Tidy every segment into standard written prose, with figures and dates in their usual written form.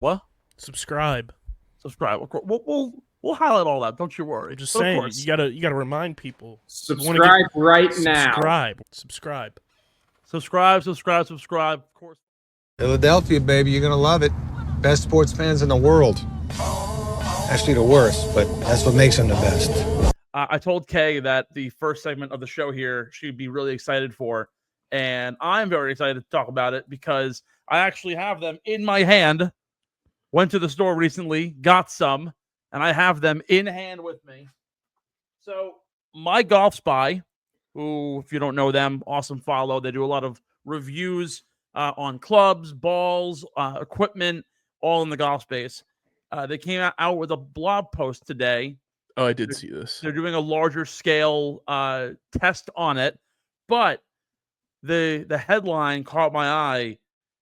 What? Subscribe. Subscribe. We'll highlight all that. Don't you worry. I'm just But of saying, course, you gotta remind people. You want to Subscribe right now. subscribe. subscribe. Of course. Philadelphia, baby, you're gonna love it. Best sports fans in the world. Actually, the worst, but that's what makes them the best. I told Kay that the first segment of the show here she'd be really excited for, and I'm very excited to talk about it because I actually have them in my hand. Went to the store recently, got some, and I have them in hand with me. So my Golf Spy, who, if you don't know them, awesome follow. They do a lot of reviews on clubs, balls, equipment, all in the golf space. They came out with a blog post today. Oh, I did see this. They're doing a larger scale test on it, but the headline caught my eye.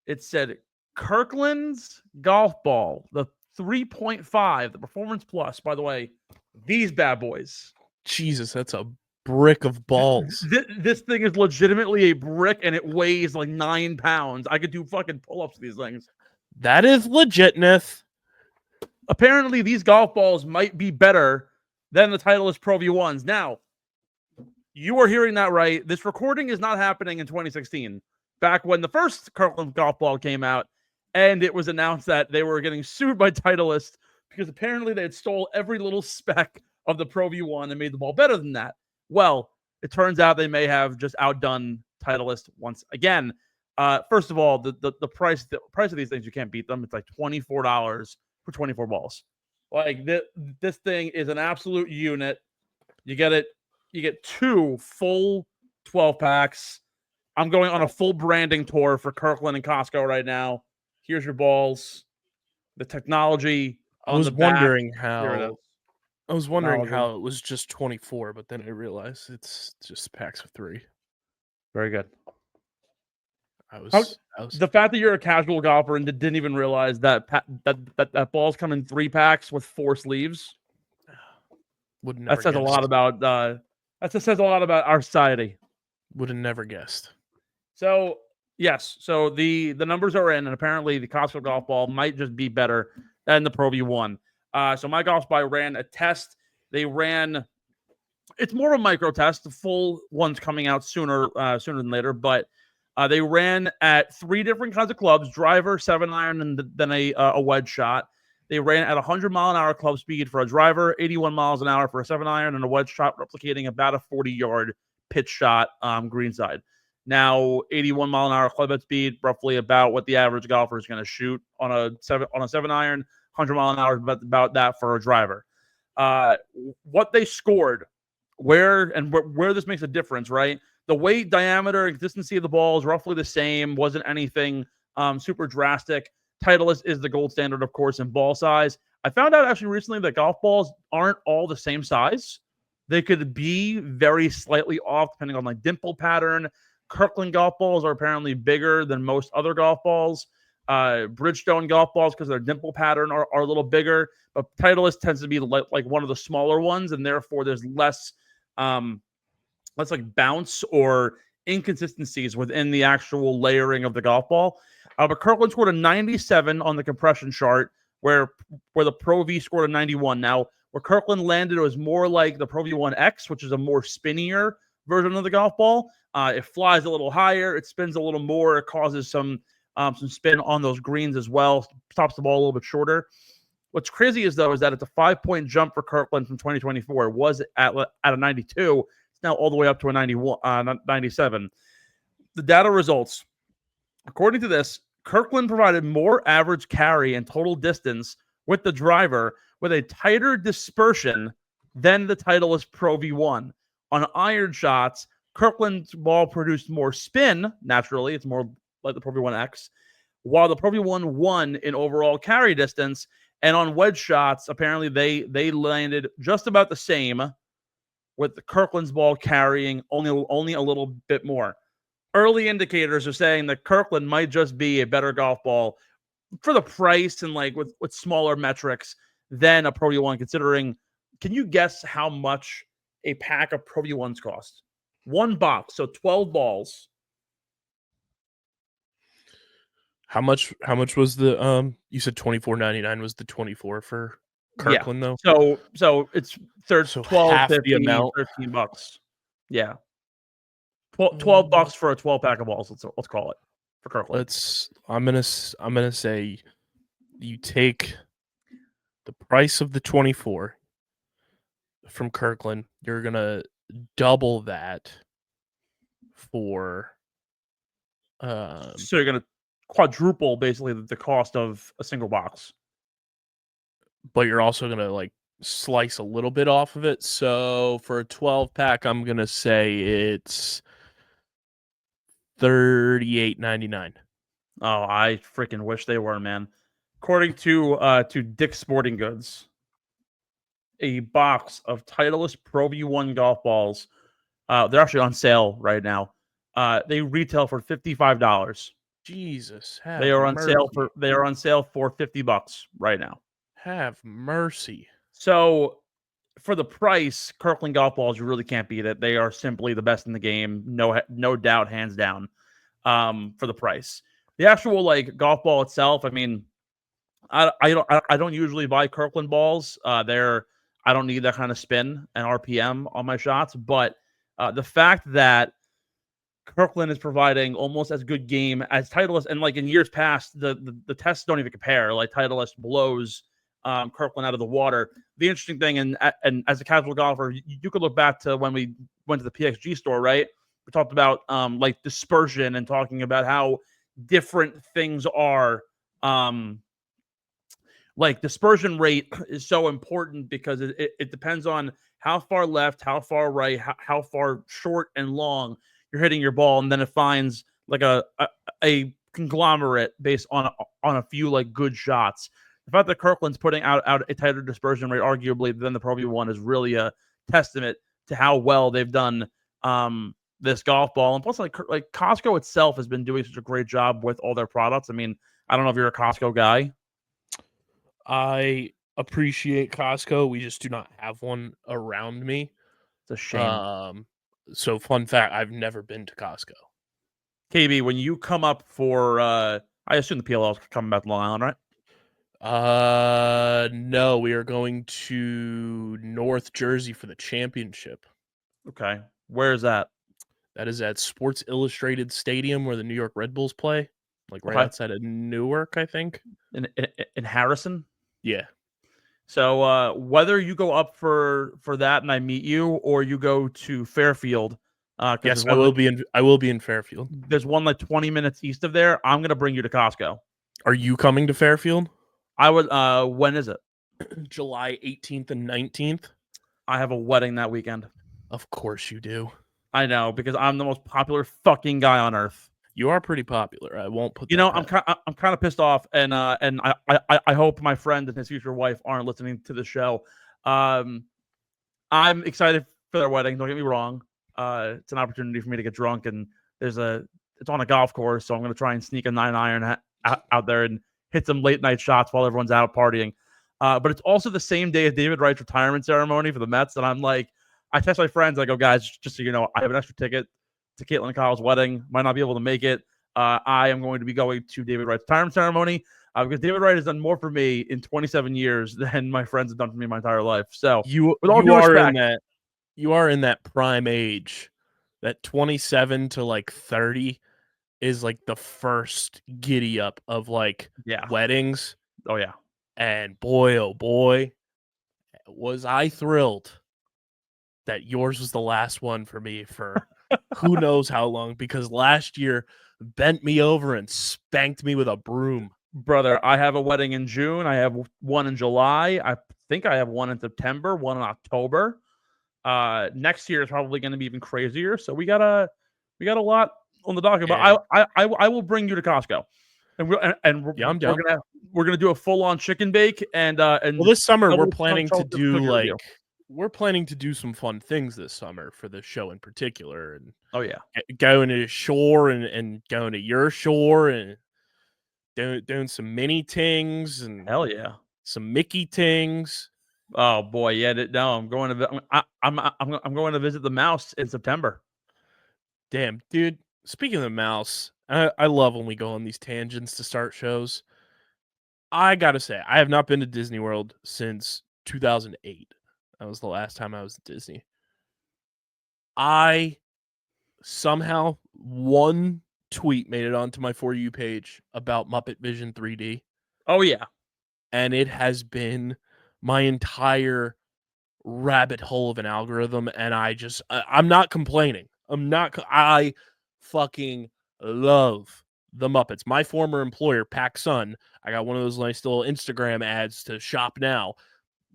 It said Kirkland's golf ball, the 3.5, the Performance Plus. By the way, these bad boys. Jesus, that's a brick of balls. This thing is legitimately a brick, and it weighs like 9 pounds. I could do fucking pull-ups with these things. That is legitness. Apparently, these golf balls might be better than the Titleist Pro V1s. Now, you are hearing that right. This recording is not happening in 2016, back when the first Kirkland golf ball came out, and it was announced that they were getting sued by Titleist because apparently they had stole every little spec of the Pro V1 and made the ball better than that. Well, it turns out they may have just outdone Titleist once again. First of all, the price of these things, you can't beat them. It's like $24 for 24 balls. Like this thing is an absolute unit. You get 2 full 12 packs. I'm going on a full branding tour for Kirkland and Costco right now. Here's your balls. The technology on the back. I was wondering how it was just 24, but then I realized it's just packs of 3. Very good. The fact that you're a casual golfer and didn't even realize that balls come in 3 packs with 4 sleeves. That says a lot about says a lot about our society. Would have never guessed. So yes, so the numbers are in, and apparently the Costco golf ball might just be better than the Pro V1. So my Golf Spy ran a test. It's more of a micro test. The full one's coming out sooner than later, but they ran at 3 different kinds of clubs: driver, 7-iron, and then a wedge shot. They ran at 100-mile-an-hour club speed for a driver, 81 miles an hour for a 7-iron, and a wedge shot replicating about a 40-yard pitch shot greenside. Now, 81-mile-an-hour club head speed, roughly about what the average golfer is going to shoot on a 7-iron. 100 mile an hour, about that for a driver. What they scored, where this makes a difference, right? The weight, diameter, and consistency of the ball is roughly the same. Wasn't anything super drastic. Titleist is the gold standard, of course, in ball size. I found out actually recently that golf balls aren't all the same size. They could be very slightly off depending on like dimple pattern. Kirkland golf balls are apparently bigger than most other golf balls. Bridgestone golf balls, because their dimple pattern are a little bigger, but Titleist tends to be like one of the smaller ones, and therefore there's less like bounce or inconsistencies within the actual layering of the golf ball. But Kirkland scored a 97 on the compression chart, where the Pro V scored a 91. Now, where Kirkland landed, it was more like the Pro V1X, which is a more spinnier version of the golf ball. It flies a little higher, it spins a little more, it causes some spin on those greens as well, stops the ball a little bit shorter. What's crazy is that it's a 5-point jump for Kirkland from 2024. It was at a 92. It's now all the way up to a 97. The data results. According to this, Kirkland provided more average carry and total distance with the driver with a tighter dispersion than the Titleist Pro V1. On iron shots, Kirkland's ball produced more spin. Naturally, it's more like the Pro V1X, while the Pro V1 won in overall carry distance. And on wedge shots, apparently they landed just about the same, with the Kirkland's ball carrying only a little bit more. Early indicators are saying that Kirkland might just be a better golf ball for the price and like with smaller metrics than a Pro V1, considering, can you guess how much a pack of Pro V1s cost? One box, so 12 balls. How much was the you said $24.99 was the 24 for Kirkland though? So it's So 12, half the 15, amount. $13. Yeah. $12 for a 12 pack of balls, let's call it, for Kirkland. I'm gonna say you take the price of the 24 from Kirkland, you're gonna double that for So you're gonna quadruple basically the cost of a single box. but you're also gonna like slice a little bit off of it. So for a 12 pack, I'm gonna say it's $38.99. Oh, I freaking wish they were, man. According to Dick's Sporting Goods, a box of Titleist Pro V1 golf balls, they're actually on sale right now. They retail for $55. Jesus, They have are on sale mercy. for $50 right now. Have mercy. So for the price, Kirkland golf balls, you really can't beat it. They are simply the best in the game, no doubt, hands down. For the price, the actual like golf ball itself, I mean, I don't usually buy Kirkland balls. I don't need that kind of spin and RPM on my shots, but the fact that Kirkland is providing almost as good game as Titleist, and like in years past, the tests don't even compare. Like Titleist blows Kirkland out of the water. The interesting thing, and as a casual golfer, you could look back to when we went to the PXG store, right? We talked about like dispersion and talking about how different things are. Like dispersion rate is so important because it depends on how far left, how far right, how far short and long you're hitting your ball, and then it finds like a conglomerate based on a few like good shots. The fact that Kirkland's putting out a tighter dispersion rate, arguably than the Pro V1, is really a testament to how well they've done this golf ball. And plus, like Costco itself has been doing such a great job with all their products. I mean, I don't know if you're a Costco guy. I appreciate Costco. We just do not have one around me. It's a shame. So fun fact, I've never been to Costco. KB, when you come up for I assume the PLL is coming back to Long Island, right? No, we are going to North Jersey for the championship. Okay. Where is that? That is at Sports Illustrated Stadium where the New York Red Bulls play, like right outside of Newark, I think. In Harrison? Yeah. So whether you go up for that and I meet you, or you go to Fairfield, yes, I will be in Fairfield. There's one like 20 minutes east of there. I'm gonna bring you to Costco. Are you coming to Fairfield? I would. When is it? July 18th and 19th. I have a wedding that weekend. Of course you do. I know, because I'm the most popular fucking guy on earth. You are pretty popular. I won't put. I'm kind of pissed off, and I hope my friend and his future wife aren't listening to the show. I'm excited for their wedding. Don't get me wrong. It's an opportunity for me to get drunk, and it's on a golf course, so I'm going to try and sneak a 9-iron out there and hit some late night shots while everyone's out partying. But it's also the same day as David Wright's retirement ceremony for the Mets, and I'm like, I text my friends, I go, guys, just so you know, I have an extra ticket to Caitlin and Kyle's wedding. Might not be able to make it. I am going to be going to David Wright's retirement ceremony because David Wright has done more for me in 27 years than my friends have done for me my entire life. So you are in that prime age, that 27 to like 30 is like the first giddy up of like weddings. Oh yeah. And boy, oh boy, was I thrilled that yours was the last one for me for who knows how long, because last year bent me over and spanked me with a broom. Brother, I have a wedding in June. I have one in July. I think I have one in September, one in October. Next year is probably going to be even crazier. So we got a lot on the docket. But I will bring you to Costco, and we're gonna do a full on chicken bake and well, this summer we're planning to do some fun things this summer for the show in particular, and going to shore and going to your shore and doing some mini tings and hell yeah, some Mickey tings. Oh boy, yeah. No, I'm going to visit the mouse in September. Damn, dude, speaking of the mouse, I love when we go on these tangents to start shows. I gotta say, I have not been to Disney World since 2008. That was the last time I was at Disney. I somehow one tweet made it onto my For You page about Muppet Vision 3D. Oh yeah. And it has been my entire rabbit hole of an algorithm, and I'm not complaining. I fucking love the Muppets. My former employer, PacSun, I got one of those nice little Instagram ads to shop now.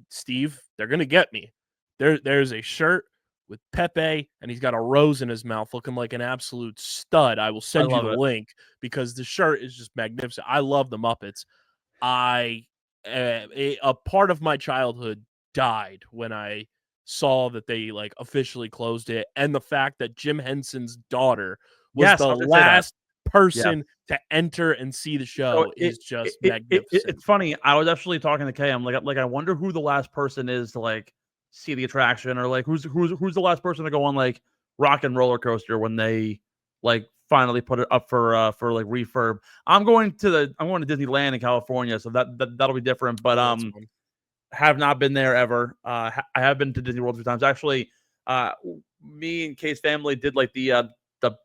Steve, they're gonna get me. There's a shirt with Pepe, and he's got a rose in his mouth, looking like an absolute stud. I will send you the link because the shirt is just magnificent. I love the Muppets. A part of my childhood died when I saw that they like officially closed it, and the fact that Jim Henson's daughter was the last person to enter and see the show is just magnificent. It's funny. I was actually talking to Kay. I'm like, I wonder who the last person is to like see the attraction, or like who's the last person to go on like Rock and Roller Coaster when they like finally put it up for like refurb. I'm going to Disneyland in California, so that'll be different. But have not been there ever. I have been to Disney World 3 times. Actually, me and Kay's family did like the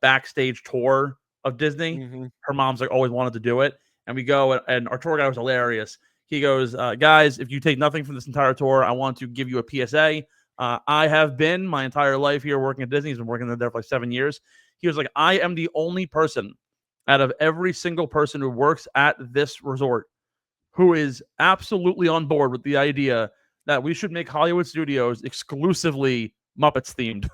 backstage tour of Disney. Mm-hmm. Her mom's like always wanted to do it, and we go, and our tour guy was hilarious. He goes, guys, if you take nothing from this entire tour, I want to give you a PSA. I have been my entire life here working at Disney. He's been working there for like 7 years. He was like, I am the only person out of every single person who works at this resort who is absolutely on board with the idea that we should make Hollywood Studios exclusively Muppets themed.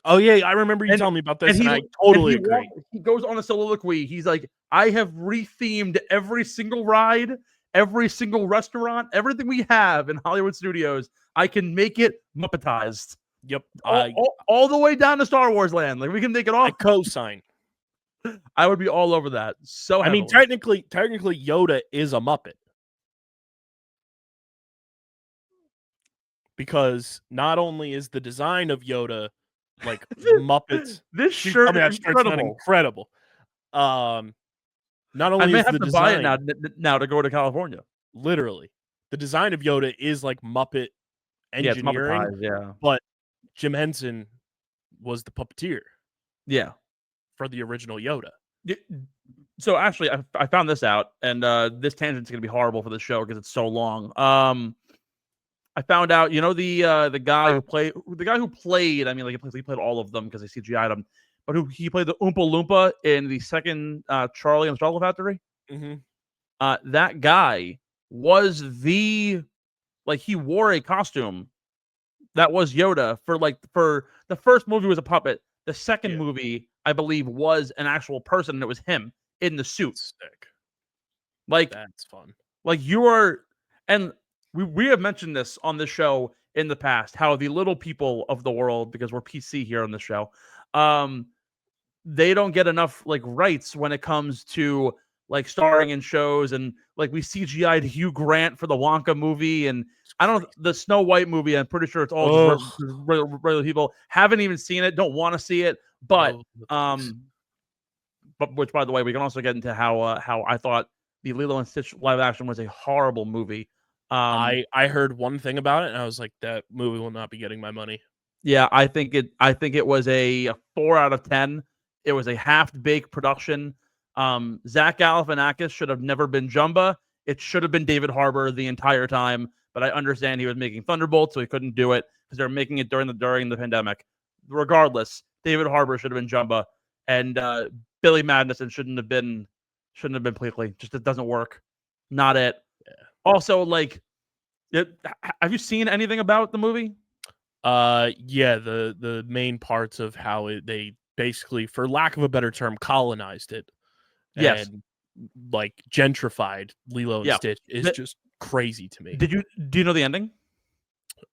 Oh yeah, I remember you telling me about this, and I totally agree. He goes on a soliloquy. He's like, I have rethemed every single ride, every single restaurant, everything we have in Hollywood Studios. I can make it Muppetized. Yep. All the way down to Star Wars land. Like we can make it all. I co-sign. I would be all over that. So heavily. I mean, technically Yoda is a Muppet. Because not only is the design of Yoda like Muppets, this shirt is incredible. Not only I may is have the to design, buy it now to go to California. Literally, the design of Yoda is like Muppet engineering. Yeah, it's Muppetized, but Jim Henson was the puppeteer. Yeah, for the original Yoda. So actually, I found this out, and this tangent's gonna be horrible for the show because it's so long. I found out, you know, the guy who played. I mean, like he played all of them because they CGI'd him, but he played the Oompa Loompa in the second Charlie and the Chocolate Factory. Mm-hmm. That guy was he wore a costume that was Yoda for the first movie was a puppet. The second movie, I believe, was an actual person, and it was him in the suit. Sick. Like that's fun. Like you are, and we have mentioned this on this show in the past, how the little people of the world, because we're PC here on the show, they don't get enough like rights when it comes to like starring in shows, and like we CGI'd Hugh Grant for the Wonka movie, and the Snow White movie. I'm pretty sure it's all just regular people. Haven't even seen it, don't want to see it, but which by the way, we can also get into how I thought the Lilo and Stitch live action was a horrible movie. I heard one thing about it, and I was like, that movie will not be getting my money. Yeah, I think it was a 4 out of 10. It was a half-baked production. Zach Galifianakis should have never been Jumba. It should have been David Harbour the entire time, but I understand he was making Thunderbolt, so he couldn't do it because they're making it during the pandemic. Regardless, David Harbour should have been Jumba, and Billy Madison shouldn't have been Pleakley. Just it doesn't work. Not it. Yeah. Also, like, have you seen anything about the movie? Yeah, the main parts of how they basically, for lack of a better term, colonized it. Yes. And like gentrified Lilo and Stitch is just crazy to me. Do you know the ending?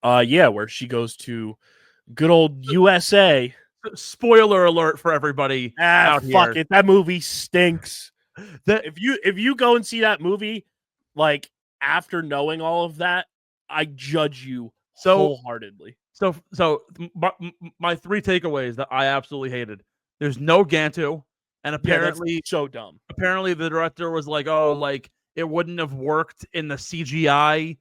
Yeah, where she goes to good old USA. Spoiler alert for everybody out here. Fuck it. That movie stinks. If you go and see that movie, like after knowing all of that, I judge you wholeheartedly. So my 3 takeaways that I absolutely hated. There's no Gantu, and apparently that's so dumb. Apparently the director was like, "Oh, like it wouldn't have worked in the CGI."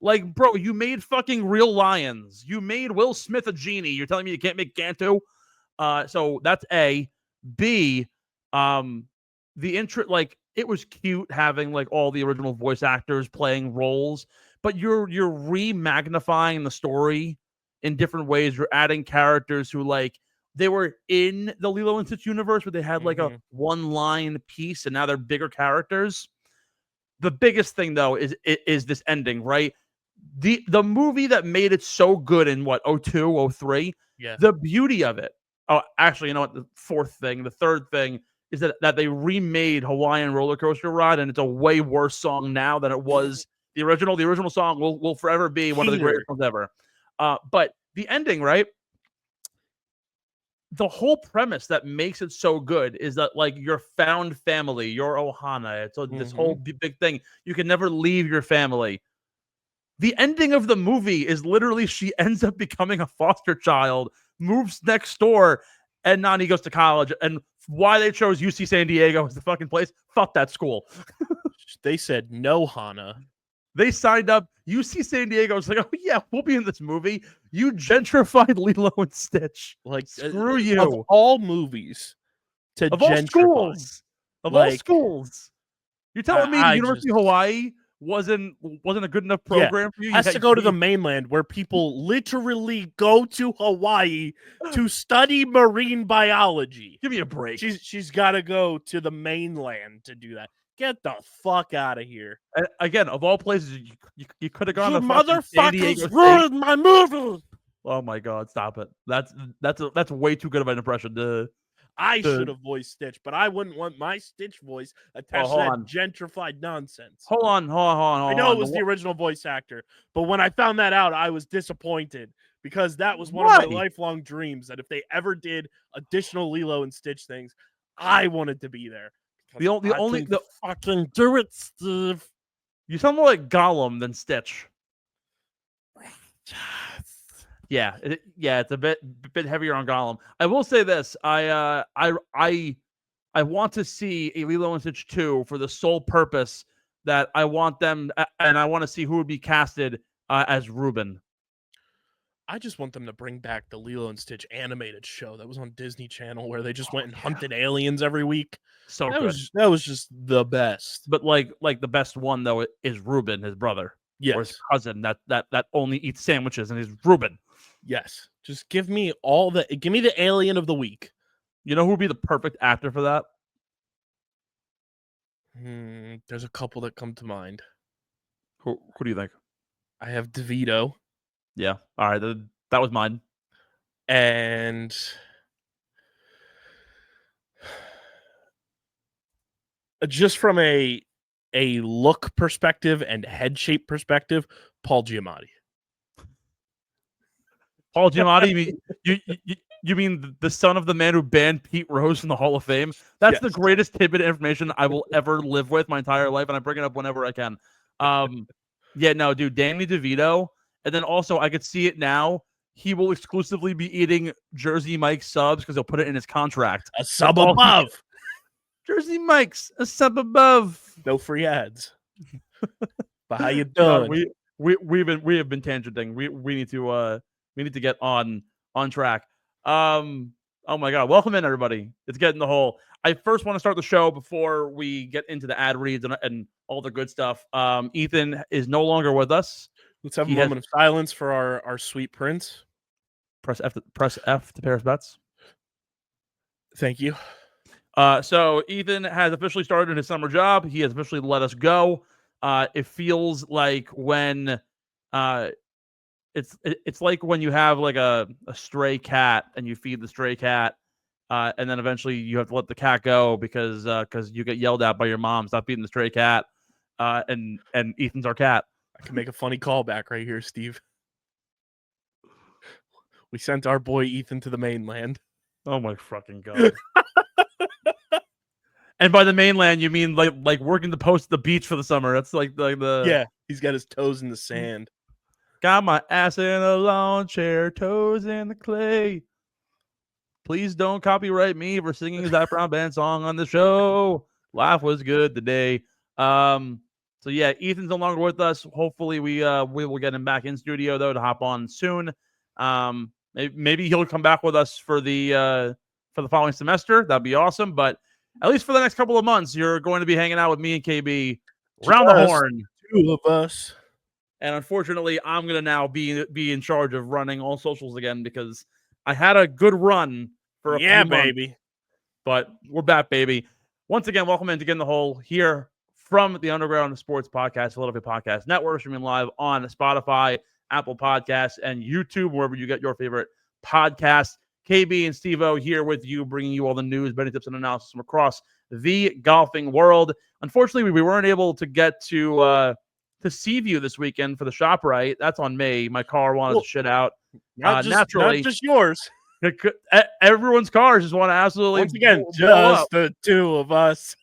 Like, bro, you made fucking real lions. You made Will Smith a genie. You're telling me you can't make Gantu? So that's A. B. The intro, like, it was cute having like all the original voice actors playing roles, but you're re-magnifying the story in different ways. You're adding characters who like they were in the Lilo and Stitch universe, where they had like a one-line piece, and now they're bigger characters. The biggest thing though is this ending, right? The movie that made it so good in what 02, 03. Yeah. The beauty of it. Oh, actually, you know what? The third thing is that they remade Hawaiian Roller Coaster Ride, and it's a way worse song now than it was the original. The original song will forever be one of the greatest songs ever. But the ending, right? The whole premise that makes it so good is that like your found family, your ohana, it's this whole big thing. You can never leave your family. The ending of the movie is literally she ends up becoming a foster child, moves next door, and Nani goes to college. And why they chose UC San Diego as the fucking place? Fuck that school. They said no, Hana. They signed up. UC San Diego was like, oh yeah, we'll be in this movie. You gentrified Lilo and Stitch. Like, screw you. Of all movies to of gentrify. All schools. Of all schools. You're telling me the University of Hawaii wasn't a good enough program for you? Has to go to the mainland where people literally go to Hawaii to study marine biology. Give me a break. She's got to go to the mainland to do that. Get the fuck out of here. Again, of all places, you could have gone you to motherfuckers ruined my movie. Oh my God, stop it. That's way too good of an impression. I should have voiced Stitch, but I wouldn't want my Stitch voice attached to that gentrified nonsense. Hold on. I know it was the original voice actor, but when I found that out, I was disappointed because that was one of my lifelong dreams, that if they ever did additional Lilo and Stitch things, I wanted to be there. The fucking do it, Steve. You sound more like Gollum than Stitch. Yeah, it's a bit heavier on Gollum. I will say this: I want to see a Lilo and Stitch 2 for the sole purpose that I want them, and I want to see who would be casted as Reuben. I just want them to bring back the Lilo and Stitch animated show that was on Disney Channel, where they just went and hunted aliens every week. So that was just the best. But like the best one though is Reuben, his brother, or his cousin that only eats sandwiches, and he's Reuben. Yes, just give me the alien of the week. You know who would be the perfect actor for that? There's a couple that come to mind. Who do you think? I have DeVito. Yeah. All right. That was mine. And just from a look perspective and head shape perspective, Paul Giamatti. Paul Giamatti? You mean the son of the man who banned Pete Rose from the Hall of Fame? That's the greatest tidbit of information I will ever live with my entire life, and I bring it up whenever I can. Yeah, no, dude, Danny DeVito. And then also, I could see it now. He will exclusively be eating Jersey Mike's subs because he'll put it in his contract. A sub above. Jersey Mike's, a sub above. No free ads. But how you doing? We have been tangenting. We need to get on track. Oh my God, welcome in everybody. It's Getting the Hole. I first want to start the show before we get into the ad reads and all the good stuff. Ethan is no longer with us. Let's have a moment of silence for our sweet prince. Press F to Paris bets. Thank you. So Ethan has officially started his summer job. He has officially let us go. It feels like when it's like when you have like a stray cat and you feed the stray cat, and then eventually you have to let the cat go because you get yelled at by your mom. Stop feeding the stray cat. And Ethan's our cat. I can make a funny callback right here, Steve. We sent our boy Ethan to the mainland. Oh my fucking God. And by the mainland, you mean like working the post at the beach for the summer. That's like the yeah. He's got his toes in the sand. Got my ass in a lawn chair, toes in the clay. Please don't copyright me for singing Zach Brown Band song on the show. Life was good today. So yeah, Ethan's no longer with us. Hopefully we will get him back in studio though to hop on soon. Maybe he'll come back with us for the following semester. That'd be awesome. But at least for the next couple of months, you're going to be hanging out with me and KB around the horn. Two of us. And unfortunately, I'm gonna now be in charge of running all socials again because I had a good run for a few months. Baby. But we're back, baby. Once again, welcome in to Get in the Hole here from the Underground Sports Podcast, Philadelphia Podcast Network, streaming live on Spotify, Apple Podcasts, and YouTube, wherever you get your favorite podcasts. KB and Steve-O here with you, bringing you all the news, betting tips, and analysis from across the golfing world. Unfortunately, we weren't able to get to Seaview this weekend for the ShopRite. That's on me. My car wanted to shit out. Not Naturally, just yours. Everyone's cars just want to absolutely once again just the two of us.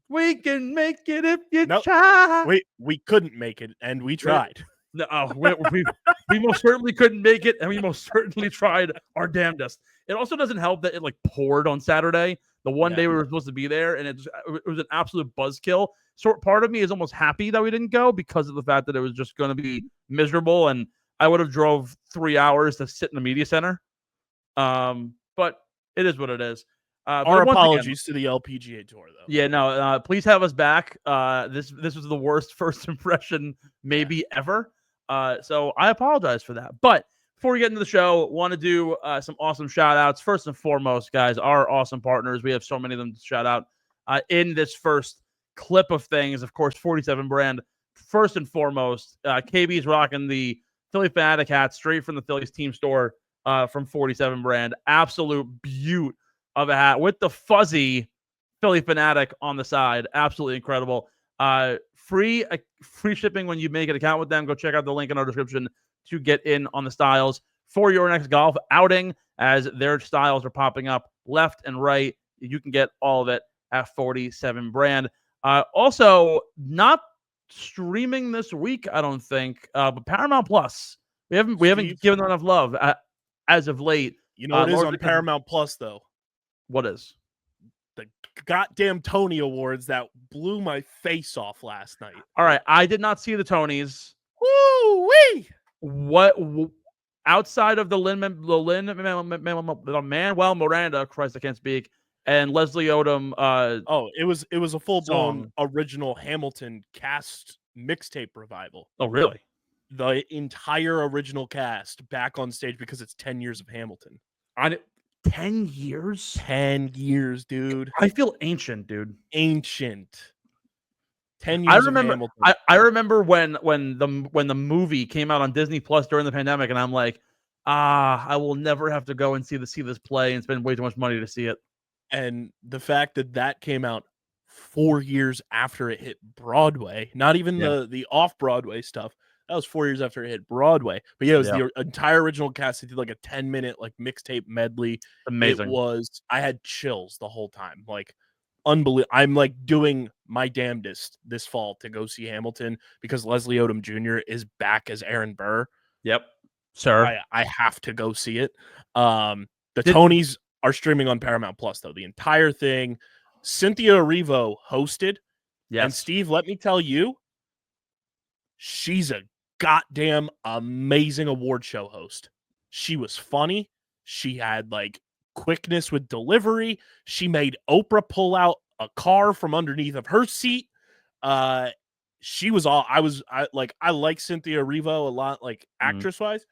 We can make it if you try. We couldn't make it, and we tried. No, we most certainly couldn't make it, and we most certainly tried our damnedest. It also doesn't help that it poured on Saturday, the one day we were supposed to be there, and it was an absolute buzzkill. So part of me is almost happy that we didn't go because of the fact that it was just going to be miserable, and I would have drove 3 hours to sit in the media center. But it is what it is. Our apologies to the LPGA Tour, though. Yeah, no. Please have us back. This was the worst first impression maybe ever. So I apologize for that. But before we get into the show, want to do some awesome shout outs. First and foremost, guys, our awesome partners. We have so many of them to shout out in this first clip of things. Of course, 47 brand. First and foremost, KB's rocking the Philly Fanatic hat straight from the Phillies team store from 47 brand. Absolute beaut of a hat with the fuzzy Philly Fanatic on the side. Absolutely incredible. Free shipping when you make an account with them. Go check out the link in our description to get in on the styles for your next golf outing, as their styles are popping up left and right. You can get all of it at 47 brand. Also, not streaming this week, I don't think, but Paramount Plus. We haven't given them enough love as of late. You know what is on Paramount Plus, though? What is? The goddamn Tony Awards that blew my face off last night. All right, I did not see the Tonys. Woo-wee! What outside of the Lin-Manuel Miranda, Christ, I can't speak, and Leslie Odom. It was a full-blown original Hamilton cast mixtape revival. Oh, really? The entire original cast back on stage because it's 10 years of Hamilton. 10 years? 10 years, dude. I feel ancient, dude. Ancient. 10 years. Of Hamilton. I remember when the movie came out on Disney Plus during the pandemic, and I'm like, I will never have to go and see this play and spend way too much money to see it. And the fact that came out 4 years after it hit Broadway, not even the off-Broadway stuff. That was 4 years after it hit Broadway. But yeah, it was the entire original cast. They did like a 10-minute mixtape medley. Amazing. I had chills the whole time. Unbelievable. I'm doing my damnedest this fall to go see Hamilton because Leslie Odom Jr. is back as Aaron Burr. Yep. Sir. I have to go see it. Tonys are streaming on Paramount Plus, though. The entire thing. Cynthia Erivo hosted. Yes. And Steve, let me tell you, she's a goddamn amazing award show host. She was funny. She had quickness with delivery. She made Oprah pull out a car from underneath of her seat. She was all I like Cynthia Erivo a lot, actress wise.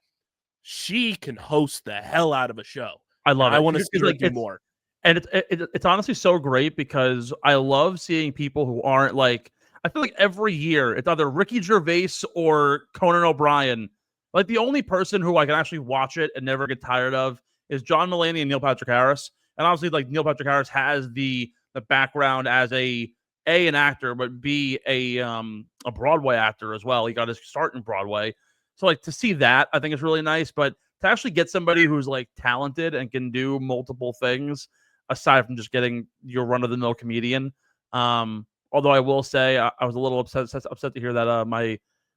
She can host the hell out of a show. I love it. I want to see her do more. And it's honestly so great because I love seeing people who aren't I feel like every year it's either Ricky Gervais or Conan O'Brien. The only person who I can actually watch it and never get tired of is John Mulaney and Neil Patrick Harris. And obviously, Neil Patrick Harris has the background as an actor, but B, a Broadway actor as well. He got his start in Broadway. So to see that, I think is really nice. But to actually get somebody who's talented and can do multiple things aside from just getting your run-of-the-mill comedian. Although I will say I was a little upset to hear that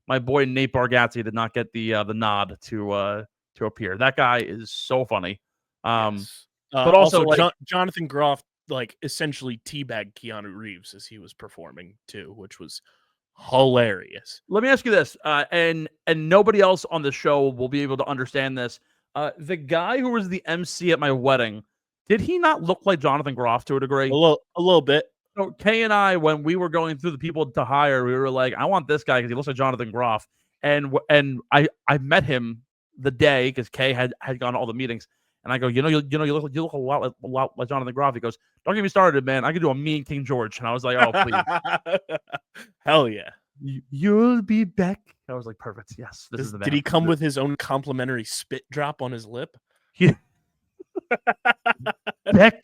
my boy Nate Bargatze did not get the nod to appear. That guy is so funny. Yes. But also like, Jonathan Groff like essentially teabagged Keanu Reeves as he was performing too, which was hilarious. Let me ask you this, and nobody else on the show will be able to understand this. The guy who was the MC at my wedding, did he not look like Jonathan Groff to a degree? A little bit. So Kay and I, when we were going through the people to hire, we were like, I want this guy because he looks like Jonathan Groff. And I met him the day because Kay had gone to all the meetings. And I go, you look a lot like Jonathan Groff. He goes, don't get me started, man. I could do a mean King George. And I was like, oh, please. Hell yeah. You'll be back. I was like, perfect. Yes. This is the man. Did he come with his own complimentary spit drop on his lip? Beck.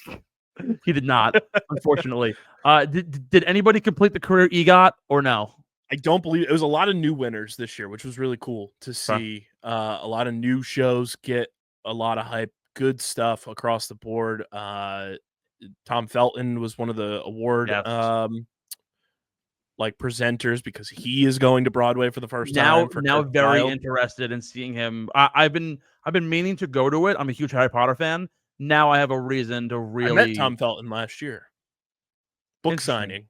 He did not, unfortunately. Did anybody complete the career EGOT or no? I don't believe it was a lot of new winners this year, which was really cool to see. A lot of new shows get a lot of hype, good stuff across the board. Tom Felton was one of the award like presenters because he is going to Broadway for the first time. Now very interested in seeing him. I've been meaning to go to it. I'm a huge Harry Potter fan. Now I have a reason to really. I met Tom Felton last year. Book signing,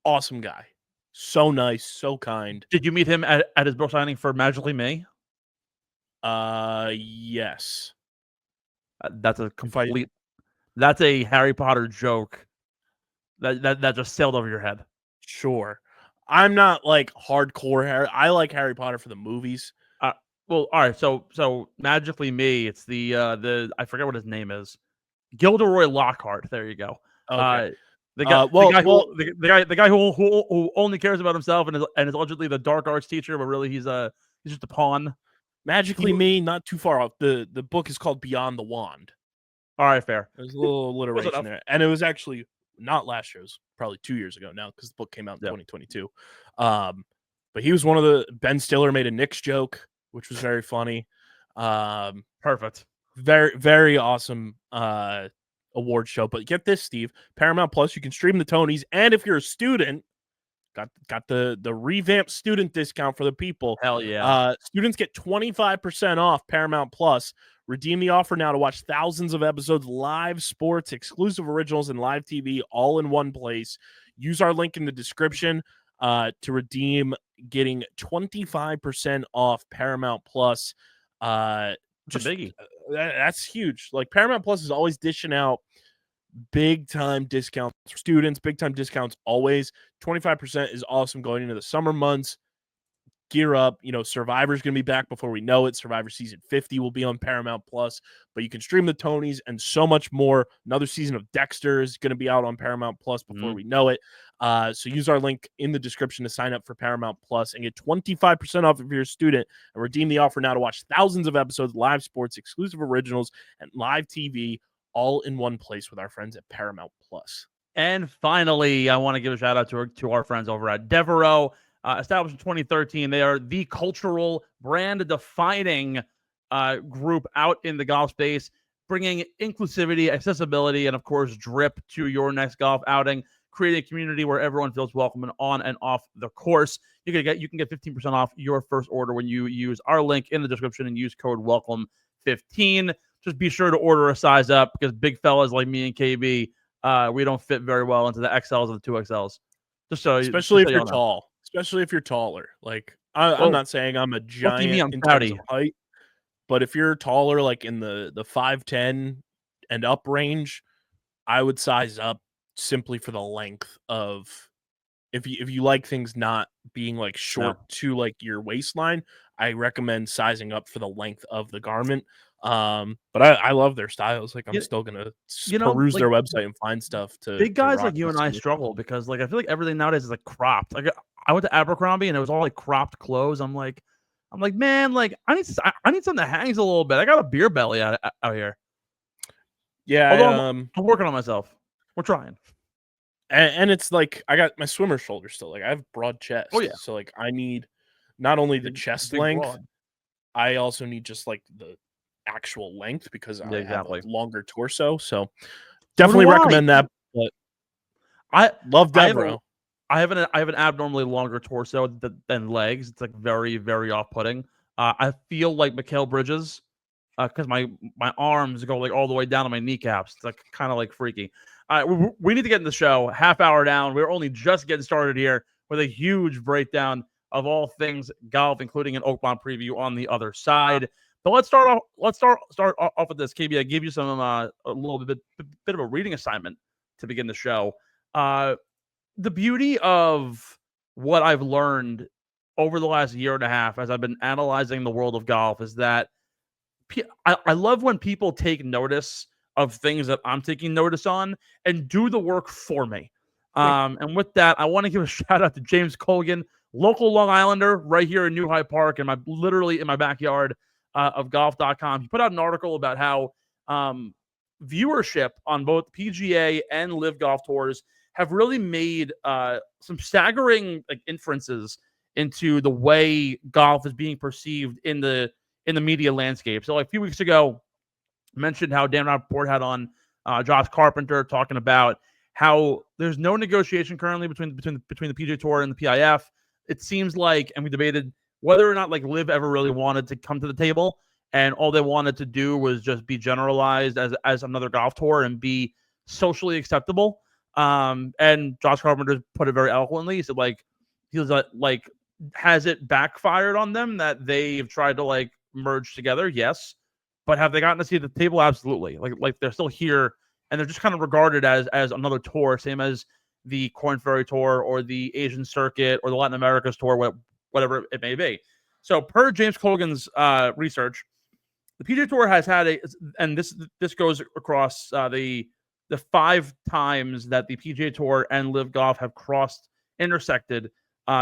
awesome guy, so nice, so kind. Did you meet him at his book signing for Magically Me? Yes. That's a complete. That's a Harry Potter joke. That just sailed over your head. Sure, I'm not like hardcore Harry. I like Harry Potter for the movies. Well, all right. So Magically Me, it's the I forget what his name is, Gilderoy Lockhart. There you go. Okay. The guy who only cares about himself and is allegedly the dark arts teacher, but really he's just a pawn. Magically Me, not too far off. The book is called Beyond the Wand. All right, fair. There's a little alliteration there, and it was actually not last year. It was probably 2 years ago now because the book came out in 2022. But he was one of the. Ben Stiller made a Knicks joke, which was very funny. Perfect. Very, very awesome award show. But get this, Steve, Paramount Plus, you can stream the Tonys, and if you're a student, got the revamped student discount for the people. Hell yeah. Students get 25% off Paramount Plus. Redeem the offer now to watch thousands of episodes, live sports, exclusive originals, and live TV all in one place. Use our link in the description to redeem, getting 25% off Paramount Plus. Just a biggie. That's huge. Like Paramount Plus is always dishing out big time discounts for students, big time discounts always. 25% is awesome going into the summer months. Gear up. Survivor's going to be back before we know it. Survivor season 50 will be on Paramount Plus, but you can stream the Tonys and so much more. Another season of Dexter is going to be out on Paramount Plus before we know it. So use our link in the description to sign up for Paramount Plus and get 25% off if you're a student, and redeem the offer now to watch thousands of episodes, live sports, exclusive originals, and live TV all in one place with our friends at Paramount Plus. And finally, I want to give a shout out to our friends over at Devereux. Established in 2013, they are the cultural brand-defining group out in the golf space, bringing inclusivity, accessibility, and, of course, drip to your next golf outing. Create a community where everyone feels welcome and on and off the course. You can get 15% off your first order when you use our link in the description and use code WELCOME15. Just be sure to order a size up because big fellas like me and KB, we don't fit very well into the XLs and the 2XLs. Especially if you're tall. Especially if you're taller. Like, I'm not saying I'm a giant in terms of height, but if you're taller, like in the 5'10" and up range, I would size up simply for the length of. If you like things not being like short to like your waistline, I recommend sizing up for the length of the garment. But I love their styles. Like I'm still gonna peruse their website and find stuff to. Big guys like you and I struggle because like I feel like everything nowadays is like cropped. Like I went to Abercrombie and it was all like cropped clothes. I'm like, man, like I need something that hangs a little bit. I got a beer belly out here. Yeah, I'm working on myself. We're trying. And it's like I got my swimmer shoulder still. Like I have broad chest. Oh yeah. So like I need not only the chest length, broad. I also need just like the actual length because I have a longer torso. So definitely recommend that. But I love Devereux. I have an abnormally longer torso than legs. It's like very, very off-putting. I feel like Mikal Bridges because my arms go like all the way down to my kneecaps. It's like kind of like freaky. We need to get in the show. Half hour down. We're only just getting started here with a huge breakdown of all things golf, including an Oakmont preview on the other side. But let's start off with this. KB, I gave you some a little bit of a reading assignment to begin the show. The beauty of what I've learned over the last year and a half as I've been analyzing the world of golf is that I love when people take notice of things that I'm taking notice on and do the work for me. And with that, I want to give a shout out to James Colgan, local Long Islander right here in New Hyde Park, literally in my backyard of golf.com. He put out an article about how viewership on both PGA and LIV Golf tours have really made some staggering inferences into the way golf is being perceived in the media landscape. So like a few weeks ago, I mentioned how Dan Rappaport had on Josh Carpenter talking about how there's no negotiation currently between the PGA Tour and the PIF. It seems like, and we debated whether or not like LIV ever really wanted to come to the table, and all they wanted to do was just be generalized as another golf tour and be socially acceptable. And Josh Carpenter put it very eloquently. He said he was like, has it backfired on them that they've tried to like merge together? Yes. But have they gotten to see the table? Absolutely. Like they're still here, and they're just kind of regarded as another tour, same as the Korn Ferry Tour or the Asian Circuit or the Latin America's Tour, whatever it may be. So per James Colgan's research, the PGA Tour has had and this goes across the 5 times that the PGA Tour and LIV Golf have intersected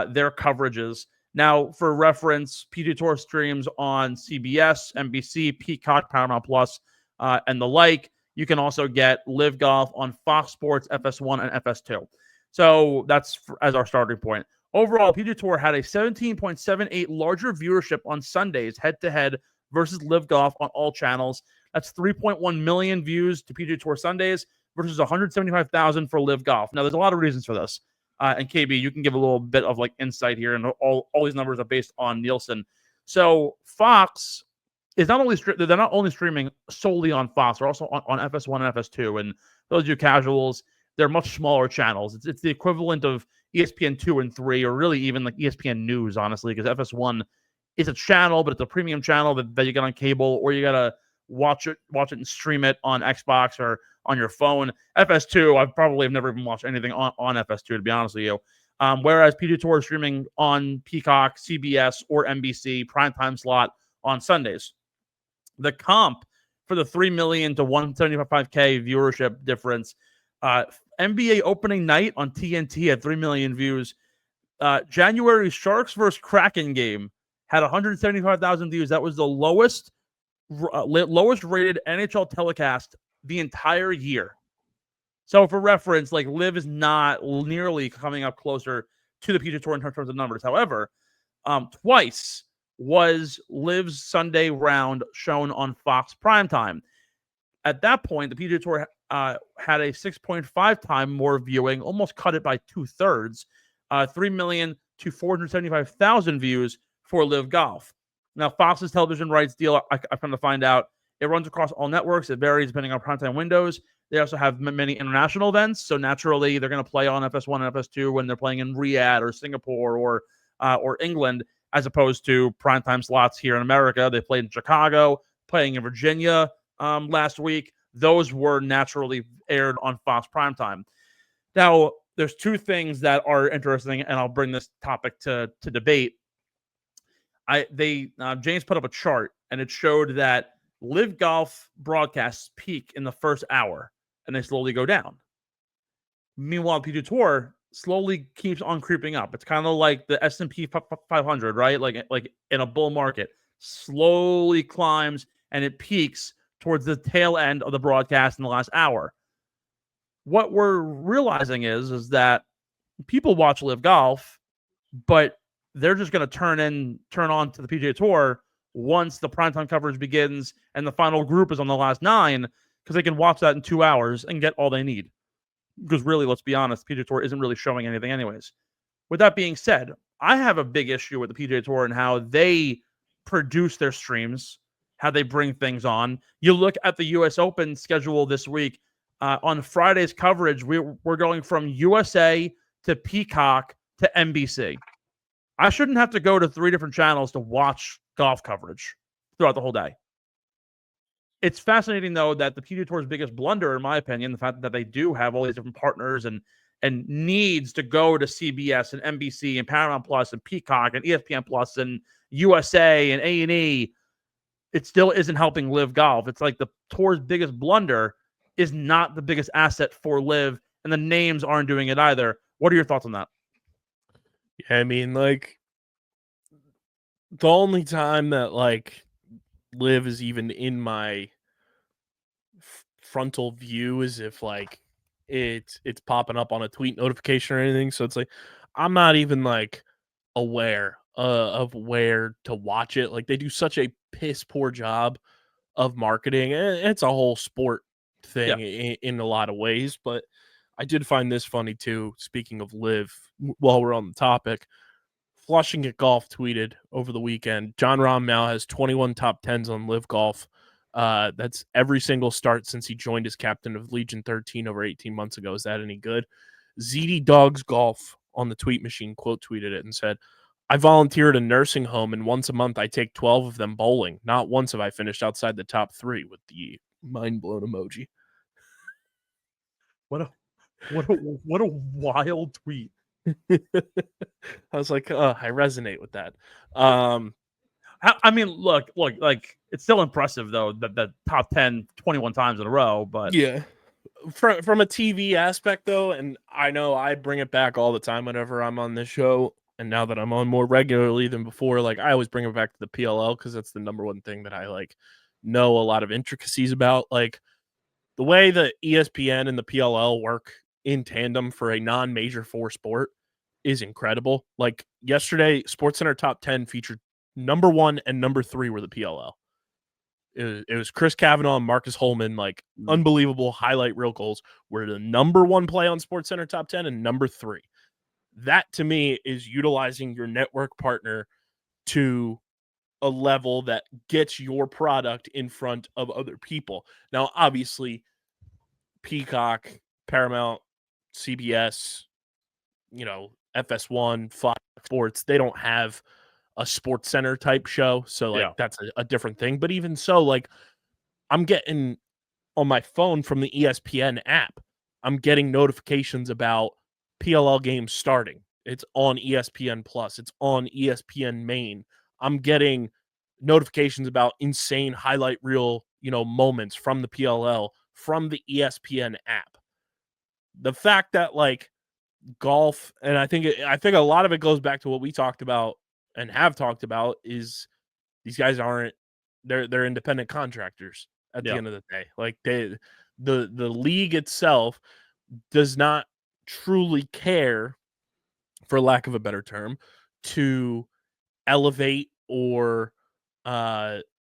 their coverages. Now, for reference, PGA Tour streams on CBS, NBC, Peacock, Paramount Plus, and the like. You can also get LIV Golf on Fox Sports, FS1, and FS2. So that's as our starting point. Overall, PGA Tour had a 17.78 larger viewership on Sundays head-to-head versus LIV Golf on all channels. That's 3.1 million views to PGA Tour Sundays versus 175,000 for LIV Golf. Now, there's a lot of reasons for this. And KB, you can give a little bit of like insight here, and all these numbers are based on Nielsen. So Fox is not only streaming solely on Fox, they're also on FS1 and FS2. And those of you casuals, they're much smaller channels. It's the equivalent of ESPN 2 and 3, or really even like ESPN News, honestly, because FS1 is a channel, but it's a premium channel that you get on cable, or you gotta watch it and stream it on Xbox or on your phone. FS2, I probably have never even watched anything on FS2, to be honest with you. Whereas PGA Tour is streaming on Peacock, CBS, or NBC primetime slot on Sundays. The comp for the 3 million to 175K viewership difference, NBA opening night on TNT had 3 million views. January Sharks versus Kraken game had 175,000 views. That was the lowest rated NHL telecast the entire year. So for reference, like LIV is not nearly coming up closer to the PGA Tour in terms of numbers. However, twice was LIV's Sunday round shown on Fox primetime. At that point, the PGA Tour had a 6.5 time more viewing, almost cut it by 2/3, 3 million to 475,000 views for LIV Golf. Now, Fox's television rights deal, I've come to find out, it runs across all networks. It varies depending on primetime windows. They also have many international events, so naturally they're going to play on FS1 and FS2 when they're playing in Riyadh or Singapore or England, as opposed to primetime slots here in America. They played in Chicago, playing in Virginia last week. Those were naturally aired on Fox primetime. Now, there's 2 things that are interesting, and I'll bring this topic to debate. James put up a chart, and it showed that LIV Golf broadcasts peak in the first hour, and they slowly go down. Meanwhile, PGA Tour slowly keeps on creeping up. It's kind of like the S&P 500, right? Like in a bull market, slowly climbs, and it peaks towards the tail end of the broadcast in the last hour. What we're realizing is that people watch LIV Golf, but they're just going to turn on to the PGA Tour once the primetime coverage begins and the final group is on the last 9, because they can watch that in 2 hours and get all they need. Because really, let's be honest, the PGA Tour isn't really showing anything anyways. With that being said, I have a big issue with the PGA Tour and how they produce their streams how they bring things on. You look at the U.S. Open schedule this week. On Friday's coverage, we're going from USA to Peacock to NBC. I shouldn't have to go to 3 different channels to watch golf coverage throughout the whole day. It's fascinating, though, that the PGA Tour's biggest blunder, in my opinion, the fact that they do have all these different partners and needs to go to CBS and NBC and Paramount Plus and Peacock and ESPN Plus and USA and A&E, it still isn't helping LIVGolf. It's like the Tour's biggest blunder is not the biggest asset for LIV, and the names aren't doing it either. What are your thoughts on that? Yeah, I mean, like, the only time that, like, LIV is even in my frontal view is if, like, it's popping up on a tweet notification or anything. So it's like, I'm not even, like, aware of where to watch it. Like, they do such a piss poor job of marketing, and it's a whole sport thing in a lot of ways. But I did find this funny too. Speaking of LIV, while we're on the topic, Flushing at Golf tweeted over the weekend, Jon Rahm now has 21 top 10s on LIVGolf. That's every single start since he joined as captain of Legion 13 over 18 months ago. Is that any good? ZD Dogs Golf on the tweet machine quote tweeted it and said, I volunteer at a nursing home, and once a month I take 12 of them bowling. Not once have I finished outside the top 3, with the mind blown emoji. What a wild tweet. I was like, I resonate with that. I mean, look, like, it's still impressive, though, that the top 10 21 times in a row. But yeah, from a TV aspect, though, and I know I bring it back all the time whenever I'm on this show, and now that I'm on more regularly than before, like, I always bring it back to the PLL because that's the number one thing that I, like, know a lot of intricacies about. Like, the way that ESPN and the PLL work in tandem for a non-major 4 sport is incredible. Like, yesterday, SportsCenter Top 10 featured number 1 and number 3 were the PLL. It was Chris Cavanaugh and Marcus Holman, like, unbelievable highlight reel goals, were the number 1 play on SportsCenter Top 10 and number 3. That, to me, is utilizing your network partner to a level that gets your product in front of other people. Now, obviously, Peacock, Paramount, CBS, FS1, Fox Sports, they don't have a Sports Center type show. So, like, that's a different thing. But even so, like, I'm getting on my phone from the ESPN app, I'm getting notifications about PLL games starting. It's on ESPN Plus. It's on ESPN Main. I'm getting notifications about insane highlight reel, moments from the PLL from the ESPN app. The fact that, like, golf, and I think a lot of it goes back to what we talked about and have talked about, is these guys they're independent contractors at the end of the day. Like, the league itself does not truly care, for lack of a better term, to elevate or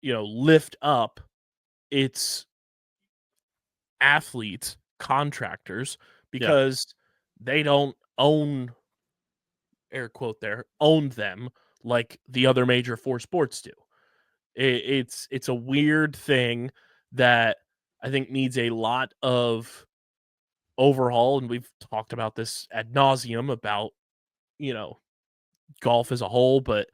lift up its athletes, contractors, because they don't own, air quote there, own them like the other major 4 sports do. It's a weird thing that I think needs a lot of overhaul, and we've talked about this ad nauseum about golf as a whole, but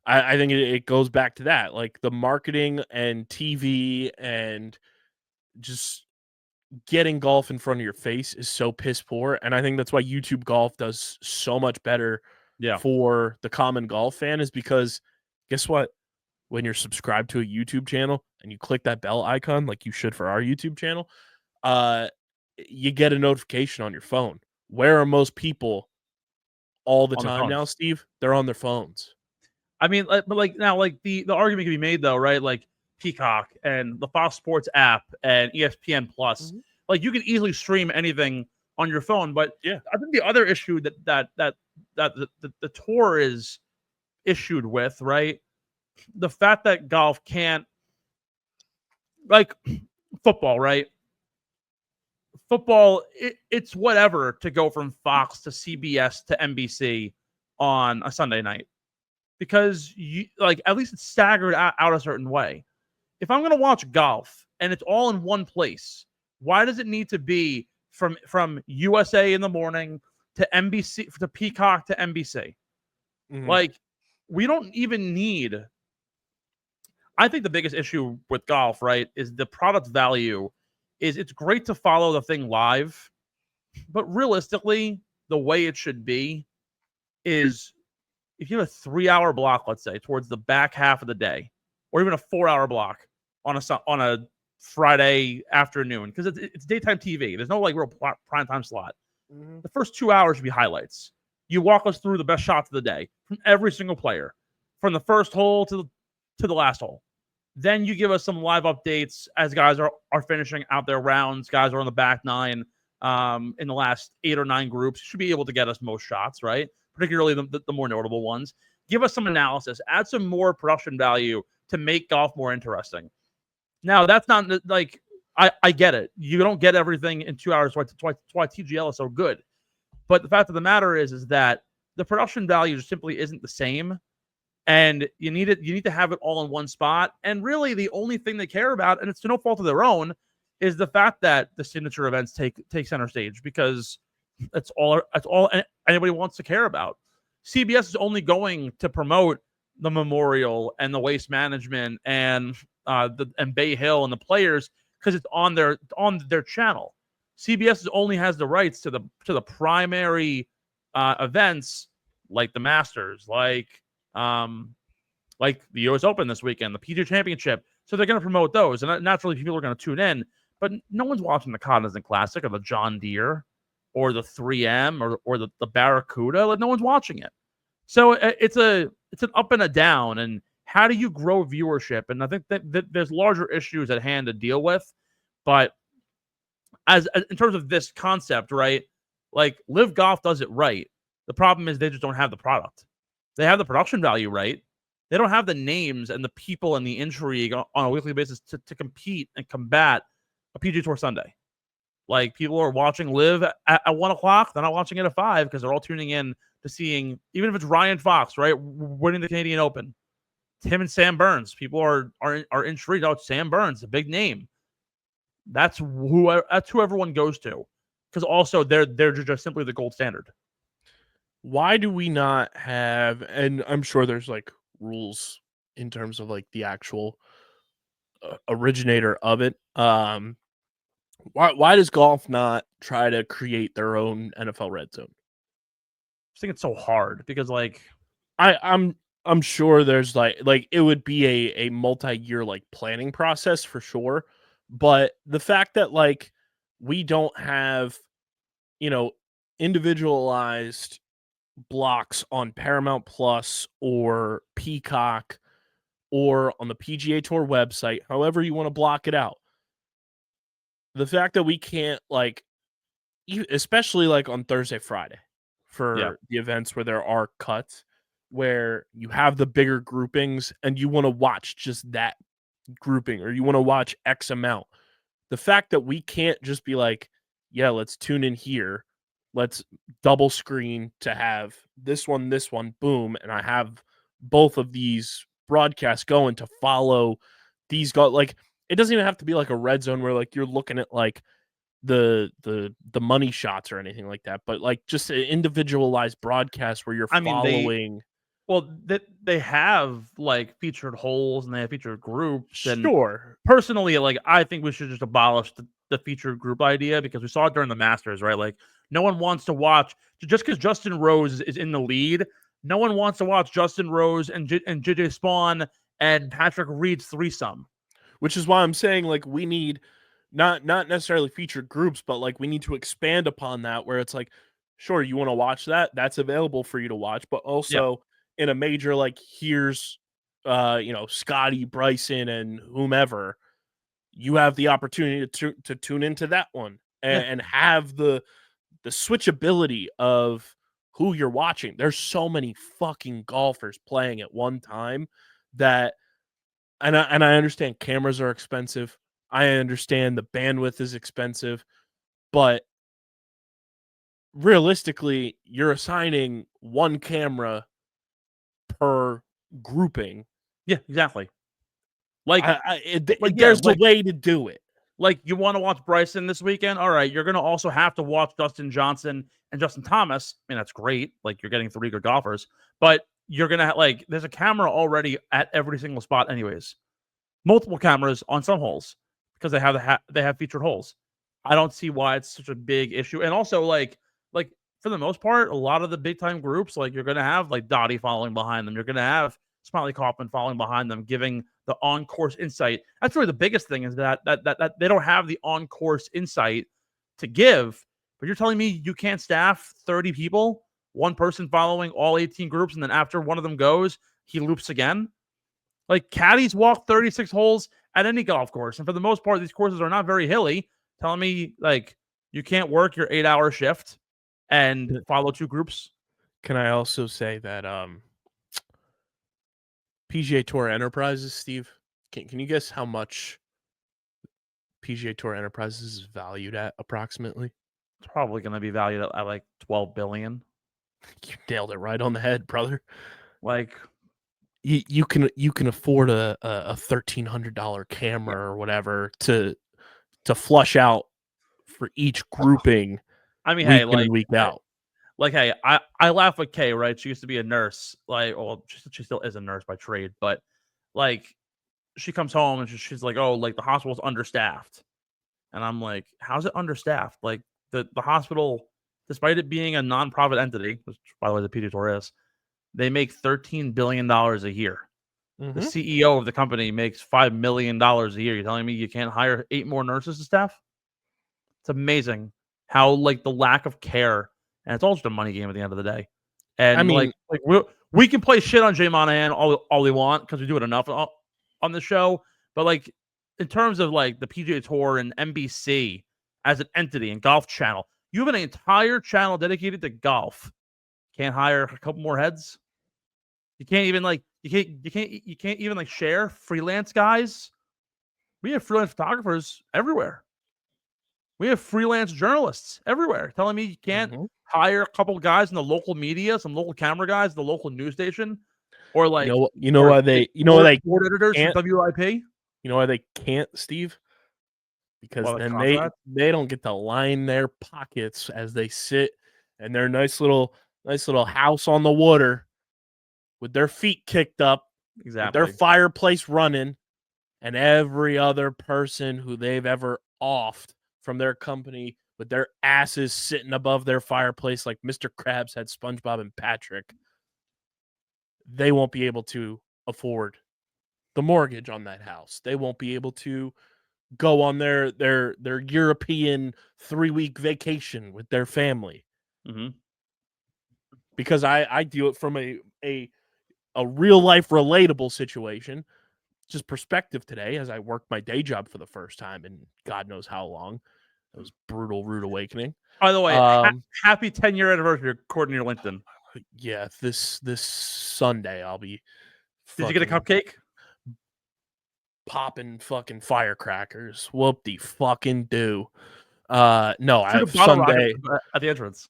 I think it goes back to that, like, the marketing and TV and just getting golf in front of your face is so piss poor. And I think that's why YouTube Golf does so much better for the common golf fan, is because guess what? When you're subscribed to a YouTube channel and you click that bell icon, like you should for our YouTube channel, you get a notification on your phone. Where are most people all the time now, Steve? They're on their phones. I mean, but, like, now, like, the argument can be made, though, right? Like, Peacock and the Fox Sports app and ESPN Plus, like, you can easily stream anything on your phone. But I think the other issue that the tour is issued with, right? The fact that golf can't, like, football, right? Football, it's whatever to go from Fox to CBS to NBC on a Sunday night, because at least it's staggered out a certain way. if I'm going to watch golf and it's all in one place, why does it need to be from USA in the morning to NBC, to Peacock to NBC? Mhm. Like, we don't even need. I think the biggest issue with golf, right, is the product value. Is it's great to follow the thing live, but realistically, the way it should be is if you have a 3-hour block, let's say, towards the back half of the day, or even a 4-hour block on a Friday afternoon, because it's daytime TV. There's no like real prime time slot. Mhm. The first 2 hours should be highlights. You walk us through the best shots of the day from every single player, from the first hole to the last hole. Then you give us some live updates as guys are finishing out their rounds. Guys are on the back nine in the last 8 or 9 groups. You should be able to get us most shots, right? Particularly the more notable ones. Give us some analysis. Add some more production value to make golf more interesting. Now, that's not like I get it. You don't get everything in 2 hours. That's why TGL is so good. But the fact of the matter is that the production value simply isn't the same. And you need to have it all in one spot. And really, the only thing they care about, and it's to no fault of their own, is the fact that the signature events take center stage, because that's all anybody wants to care about. CBS is only going to promote the Memorial and the Waste Management and Bay Hill and the players because it's on their channel. CBS only has the rights to the primary events like the Masters, like the U.S. Open this weekend, the PGA Championship. So they're going to promote those, and naturally people are going to tune in. But no one's watching the Cognizant Classic or the John Deere or the 3M or the Barracuda. Like, no one's watching it. So it's an up and a down. And how do you grow viewership? And I think that there's larger issues at hand to deal with. But as in terms of this concept, right? Like, LIVGolf does it right. The problem is they just don't have the product. They have the production value right. They don't have the names and the people and the intrigue on a weekly basis to compete and combat a PGA Tour Sunday. Like, people are watching Live at 1 o'clock. They're not watching it at 5 because they're all tuning in to seeing, even if it's Ryan Fox, right, winning the Canadian Open. Him and Sam Burns. People are intrigued. Oh, it's Sam Burns, a big name. That's who everyone goes to, because also they're just simply the gold standard. Why do we not have, and I'm sure there's like rules in terms of like the actual originator of it. Why does golf not try to create their own NFL Red Zone? I think it's so hard because like I'm sure there's like it would be a multi-year like planning process for sure, but the fact that like we don't have, individualized blocks on Paramount Plus or Peacock or on the PGA Tour website, however you want to block it out. The fact that we can't, like, especially like on Thursday, Friday for the events where there are cuts, where you have the bigger groupings and you want to watch just that grouping or you want to watch X amount. The fact that we can't just be like, yeah, let's tune in here. Let's double screen to have this one, boom. And I have both of these broadcasts going to follow these guys. Like, it doesn't even have to be like a red zone where like you're looking at like the money shots or anything like that, but like just an individualized broadcast where you're following. They have like featured holes and they have featured groups. Sure. And personally, like, I think we should just abolish the featured group idea, because we saw it during the Masters, right? Like, no one wants to watch just because Justin Rose is in the lead. No one wants to watch Justin Rose and JJ Spawn and Patrick Reed's threesome. Which is why I'm saying, like, we need not necessarily featured groups, but like we need to expand upon that, where it's like, sure, you want to watch that, that's available for you to watch, but also in a major, like, here's Scotty, Bryson, and whomever, you have the opportunity to tune into that one and have the switchability of who you're watching. There's so many fucking golfers playing at one time that, and I understand cameras are expensive. I understand the bandwidth is expensive, but realistically, you're assigning one camera per grouping. Yeah, exactly. There's a way to do it. Like, you want to watch Bryson this weekend? All right, you're going to also have to watch Dustin Johnson and Justin Thomas. I mean, that's great. Like, you're getting 3 good golfers, but you're going to there's a camera already at every single spot anyways. Multiple cameras on some holes because they have featured holes. I don't see why it's such a big issue. And also, like for the most part, a lot of the big time groups, like, you're going to have like Dottie following behind them. You're going to have Smiley Kaufman following behind them, giving the on-course insight. That's really the biggest thing, is that they don't have the on-course insight to give. But you're telling me you can't staff 30 people, one person following all 18 groups, and then after one of them goes, he loops again? Like, caddies walk 36 holes at any golf course, and for the most part, these courses are not very hilly. Telling me, like, you can't work your 8-hour shift and follow 2 groups? Can I also say that PGA Tour Enterprises, Steve, can you guess how much PGA Tour Enterprises is valued at approximately? It's probably going to be valued at like $12 billion. You nailed it right on the head, brother. Like, you can afford a $1,300 camera or whatever to flush out for each grouping. I mean, week hey, like, in, week out. Like, hey, I laugh with Kay, right? She used to be a nurse. Like, well, she still is a nurse by trade, but like, she comes home and she's like, oh, like, the hospital's understaffed. And I'm like, how's it understaffed? Like, the hospital, despite it being a nonprofit entity, which, by the way, the PGA Tour is, they make $13 billion a year. The CEO of the company makes $5 million a year. You're telling me you can't hire 8 more nurses to staff? It's amazing how, like, the lack of care, and it's all just a money game at the end of the day. And I mean, like we can play shit on Jay Monahan all we want because we do it enough on the show. But, like, in terms of like the PGA Tour and NBC as an entity and Golf Channel, you have an entire channel dedicated to golf. Can't hire a couple more heads. You can't even you can't even like share freelance guys. We have freelance photographers everywhere. We have freelance journalists everywhere. Telling me you can't hire a couple guys in the local media, some local camera guys, the local news station, or like you know why they board editors for WIP. You know why they can't, Steve? Because then they don't get to line their pockets as they sit in their nice little house on the water with their feet kicked up, exactly, with their fireplace running, and every other person who they've ever offed from their company with their asses sitting above their fireplace like Mr. Krabs had SpongeBob and Patrick, they won't be able to afford the mortgage on that house. They won't be able to go on their European 3-week vacation with their family. Because I do it from a real life relatable situation, just perspective today as I worked my day job for the first time in God knows how long. It was brutal, rude awakening. By the way, happy 10-year anniversary according to your LinkedIn. Yeah, this Sunday I'll be. Did you get a cupcake? Popping fucking firecrackers. Whoop de fucking do. No, I have Sunday at the entrance.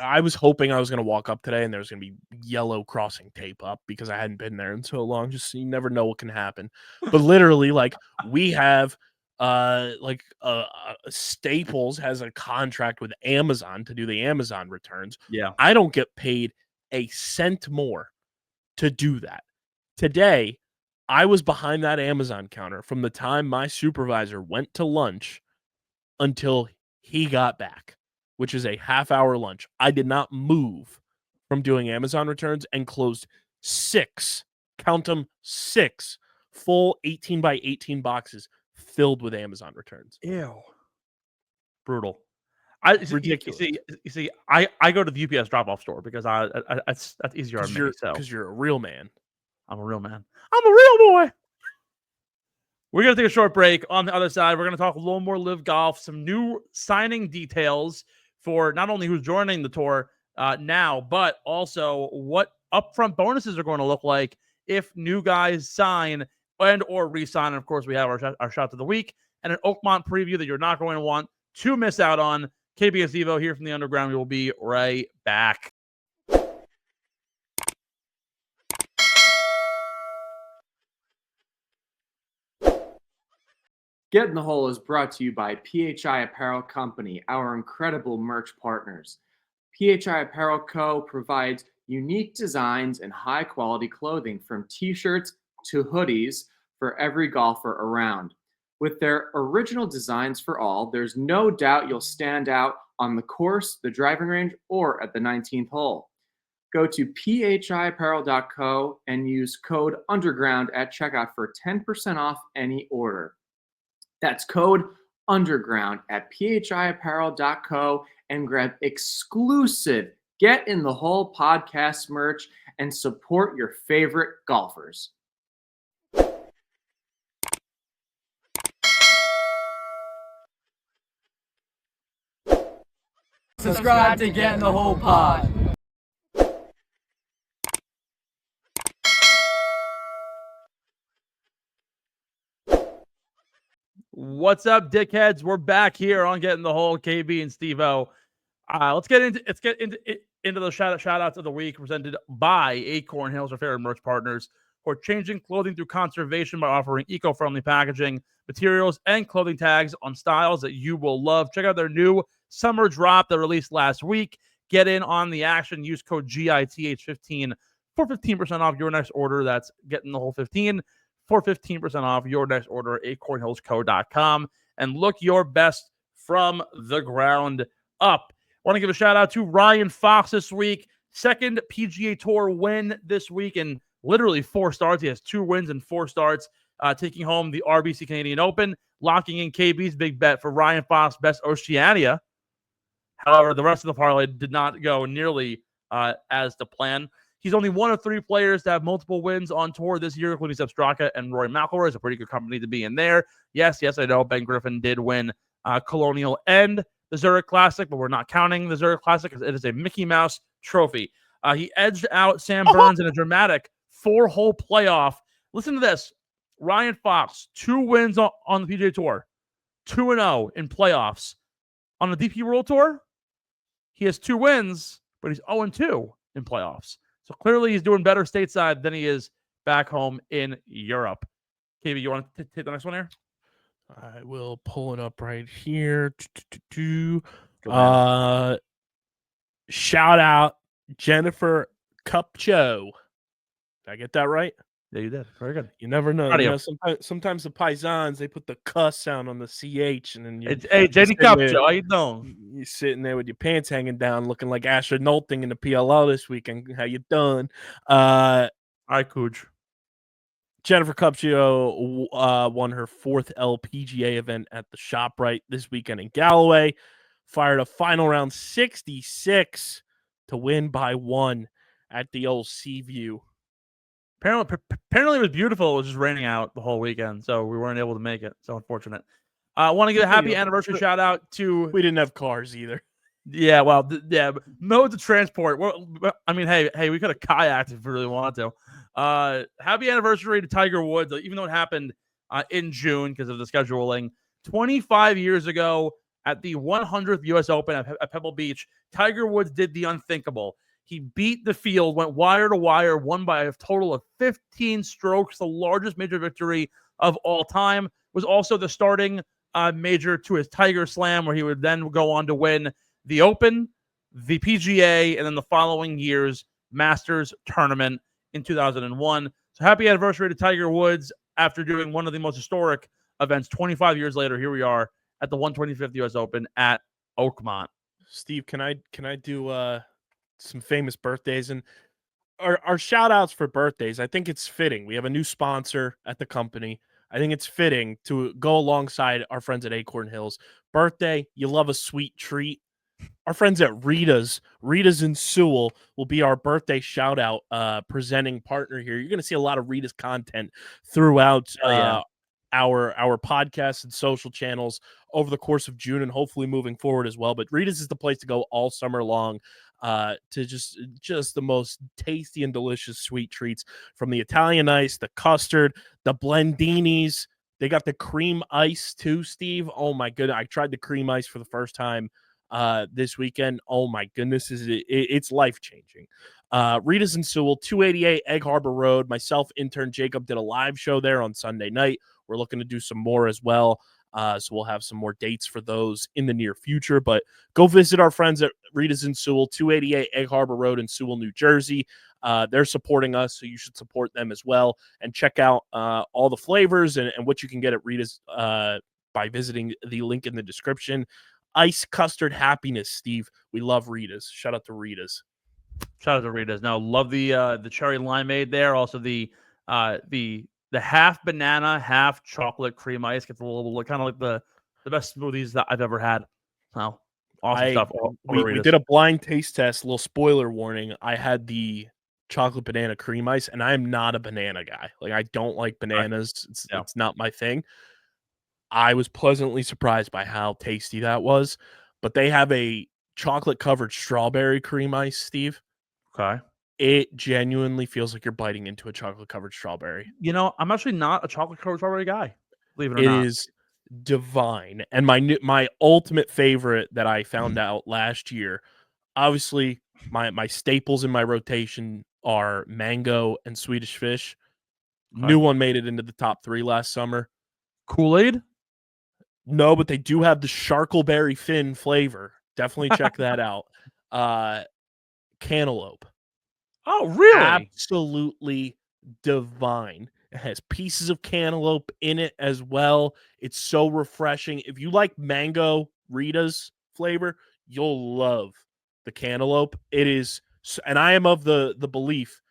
I was hoping I was going to walk up today and there was going to be yellow crossing tape up because I hadn't been there in so long. Just you never know what can happen. But literally, like, we have Staples has a contract with Amazon to do the Amazon returns. Yeah. I don't get paid a cent more to do that. Today, I was behind that Amazon counter from the time my supervisor went to lunch until he got back, which is a half-hour lunch. I did not move from doing Amazon returns and closed 6, count them, 6 full 18 by 18 boxes filled with Amazon returns. Ew. Brutal. Ridiculous. You see, I go to the UPS drop-off store because that's easier on me. Because you're a real man. I'm a real man. I'm a real boy. We're going to take a short break. On the other side, we're going to talk a little more LIVGolf, some new signing details for not only who's joining the tour now, but also what upfront bonuses are going to look like if new guys sign and or re-sign. And of course, we have our shots of the week and an Oakmont preview that you're not going to want to miss out on. KBS Evo here from the Underground. We will be right back. Get in the Hole is brought to you by PHI Apparel Company, our incredible merch partners. PHI Apparel Co. provides unique designs and high-quality clothing from t-shirts to hoodies for every golfer around. With their original designs for all, there's no doubt you'll stand out on the course, the driving range, or at the 19th hole. Go to phiapparel.co and use code UNDERGROUND at checkout for 10% off any order. That's code UNDERGROUND at phiapparel.co and grab exclusive Get in the Hole podcast merch and support your favorite golfers. Subscribe to Get in the Hole pod. What's up, dickheads? We're back here on Get in the Hole, KB and Steve-O. Let's get into the shout outs of the week, presented by Acorn Hills, our favorite merch partners, who are changing clothing through conservation by offering eco-friendly packaging, materials, and clothing tags on styles that you will love. Check out their new summer drop that released last week. Get in on the action. Use code GITH15 for 15% off your next order. That's Get in the Hole 15 for 15% off your next order at acornhillsco.com, and look your best from the ground up. I want to give a shout out to Ryan Fox this week. Second PGA Tour win this week in literally 4 starts. He has 2 wins and 4 starts, taking home the RBC Canadian Open, locking in KB's big bet for Ryan Fox, best Oceania. However, the rest of the parlay did not go nearly as the plan. He's only one of 3 players to have multiple wins on tour this year, including Sepp Straka and Rory McIlroy. It's a pretty good company to be in there. Yes, I know Ben Griffin did win Colonial and the Zurich Classic, but we're not counting the Zurich Classic because it is a Mickey Mouse trophy. He edged out Sam Burns in a dramatic 4-hole playoff. Listen to this. Ryan Fox, 2 wins on the PGA Tour, 2-0 in playoffs. On the DP World Tour, he has 2 wins, but he's 0-2 in playoffs. So clearly he's doing better stateside than he is back home in Europe. KB, you want to take the next one here? I will pull it up right here. Shout out Jennifer Cupcho. Did I get that right? Yeah, you did. Very good. You never know. Sometimes the Paisans, they put the cuss sound on the CH. And then hey, Jenny Cupcho, how you doing? You're sitting there with your pants hanging down, looking like Asher Nolting in the PLL this weekend. How you doing? Hi, Cooch. Jennifer Cupcho won her 4th LPGA event at the ShopRite this weekend in Galloway. Fired a final round 66 to win by 1 at the old Seaview. Apparently it was beautiful. It was just raining out the whole weekend, so we weren't able to make it. So unfortunate. I want to give a happy anniversary shout out to... We didn't have cars either. Yeah, well, modes of transport. Well, I mean, hey, we could have kayaked if we really wanted to. Happy anniversary to Tiger Woods, even though it happened in June because of the scheduling. 25 years ago at the 125th U.S. Open at Pebble Beach, Tiger Woods did the unthinkable. He beat the field, went wire to wire, won by a total of 15 strokes, the largest major victory of all time. Was also the starting major to his Tiger Slam, where he would then go on to win the Open, the PGA, and then the following year's Masters tournament in 2001. So happy anniversary to Tiger Woods after doing one of the most historic events 25 years later. Here we are at the 125th U.S. Open at Oakmont. Steve, can I do some famous birthdays and our shout outs for birthdays? I think it's fitting. We have a new sponsor at the company. I think it's fitting to go alongside our friends at Acorn Hills. Birthday, you love a sweet treat. Our friends at Rita's in Sewell will be our birthday shout out presenting partner here. You're going to see a lot of Rita's content throughout our podcasts and social channels over the course of June and hopefully moving forward as well. But Rita's is the place to go all summer long to just the most tasty and delicious sweet treats, from the Italian ice, the custard, the blendinis. They got the cream ice too, Steve. Oh my goodness. I tried the cream ice for the first time this weekend. Oh my goodness, it's life-changing. Rita's in Sewell, 288 Egg Harbor Road. Myself, intern Jacob, did a live show there on Sunday night. We're looking to do some more as well So we'll have some more dates for those in the near future. But go visit our friends at Rita's in Sewell, 288 Egg Harbor Road in Sewell, New Jersey. They're supporting us, so you should support them as well. And check out all the flavors and what you can get at Rita's by visiting the link in the description. Ice custard happiness, Steve. We love Rita's. Shout out to Rita's. Shout out to Rita's. Now, love the cherry limeade there. Also the half banana, half chocolate cream ice gets a little kind of like the best smoothies that I've ever had. So awesome stuff. We did a blind taste test. Little spoiler warning. I had the chocolate banana cream ice, and I am not a banana guy. Like, I don't like bananas. It's not my thing. I was pleasantly surprised by how tasty that was. But they have a chocolate covered strawberry cream ice, Steve. Okay. It genuinely feels like you're biting into a chocolate covered strawberry. You know, I'm actually not a chocolate covered strawberry guy. Believe it or not. It is divine. And my ultimate favorite that I found out last year, obviously my staples in my rotation are mango and Swedish fish. Okay. New one made it into the top 3 last summer. Kool-Aid? No, but they do have the Sharkleberry Fin flavor. Definitely check that out. Cantaloupe. Oh, really? Absolutely divine. It has pieces of cantaloupe in it as well. It's so refreshing. If you like mango Rita's flavor, you'll love the cantaloupe. It is, and I am of the belief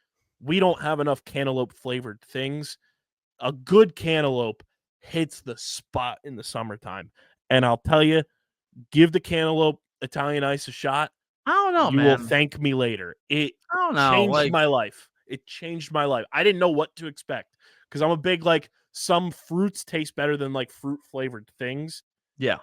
we don't have enough cantaloupe flavored things. A good cantaloupe hits the spot in the summertime. And I'll tell you, give the cantaloupe Italian ice a shot. I don't know, man. You will thank me later. It changed my life. It changed my life. I didn't know what to expect because I'm a big, some fruits taste better than fruit flavored things. Yeah.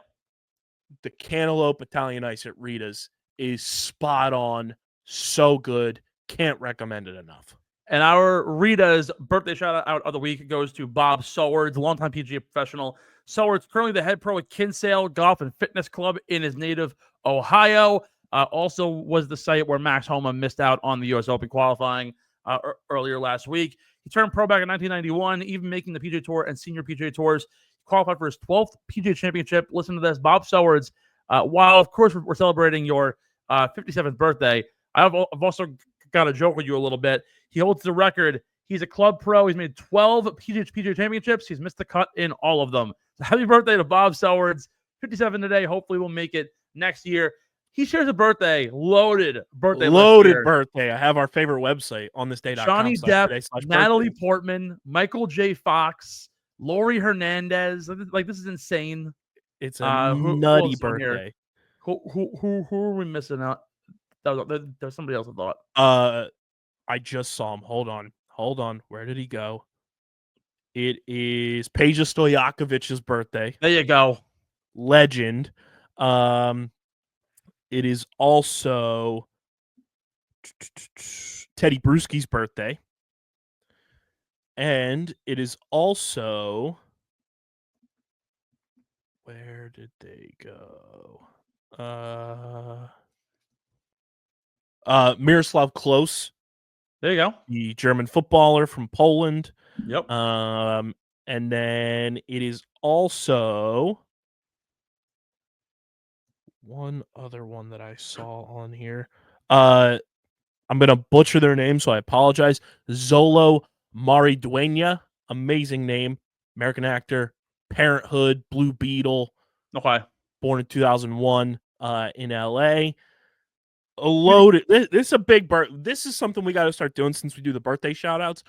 The cantaloupe Italian ice at Rita's is spot on. So good. Can't recommend it enough. And our Rita's birthday shout out of the week goes to Bob Seward, longtime PGA professional. Seward's currently the head pro at Kinsale Golf and Fitness Club in his native Ohio. Also was the site where Max Homa missed out on the U.S. Open qualifying earlier last week. He turned pro back in 1991, even making the PGA Tour and senior PGA Tours. He qualified for his 12th PGA Championship. Listen to this, Bob Seward's. While, of course, we're celebrating your 57th birthday, I've also got to joke with you a little bit. He holds the record. He's a club pro. He's made 12 PGA Championships. He's missed the cut in all of them. So happy birthday to Bob Seward's. 57 today. Hopefully we'll make it next year. He shares a birthday. Loaded birthday. I have our favorite website on this day.com. Johnny Depp, Natalie Portman, Michael J. Fox, Lori Hernandez. This is insane. It's a nutty birthday. Who are we missing out? There's somebody else I thought. I just saw him. Hold on. Where did he go? It is Peja Stojakovic's birthday. There you go. Legend. It is also Teddy Bruschi's birthday. And it is also... Where did they go? Miroslav Klose. There you go. The German footballer from Poland. Yep. And then it is also one other one that I saw on here. I'm going to butcher their name, so I apologize. Zolo Maridueña. Amazing name. American actor. Parenthood. Blue Beetle. Okay. Born in 2001 in L.A. Loaded. This is a big This is something we got to start doing since we do the birthday shout-outs.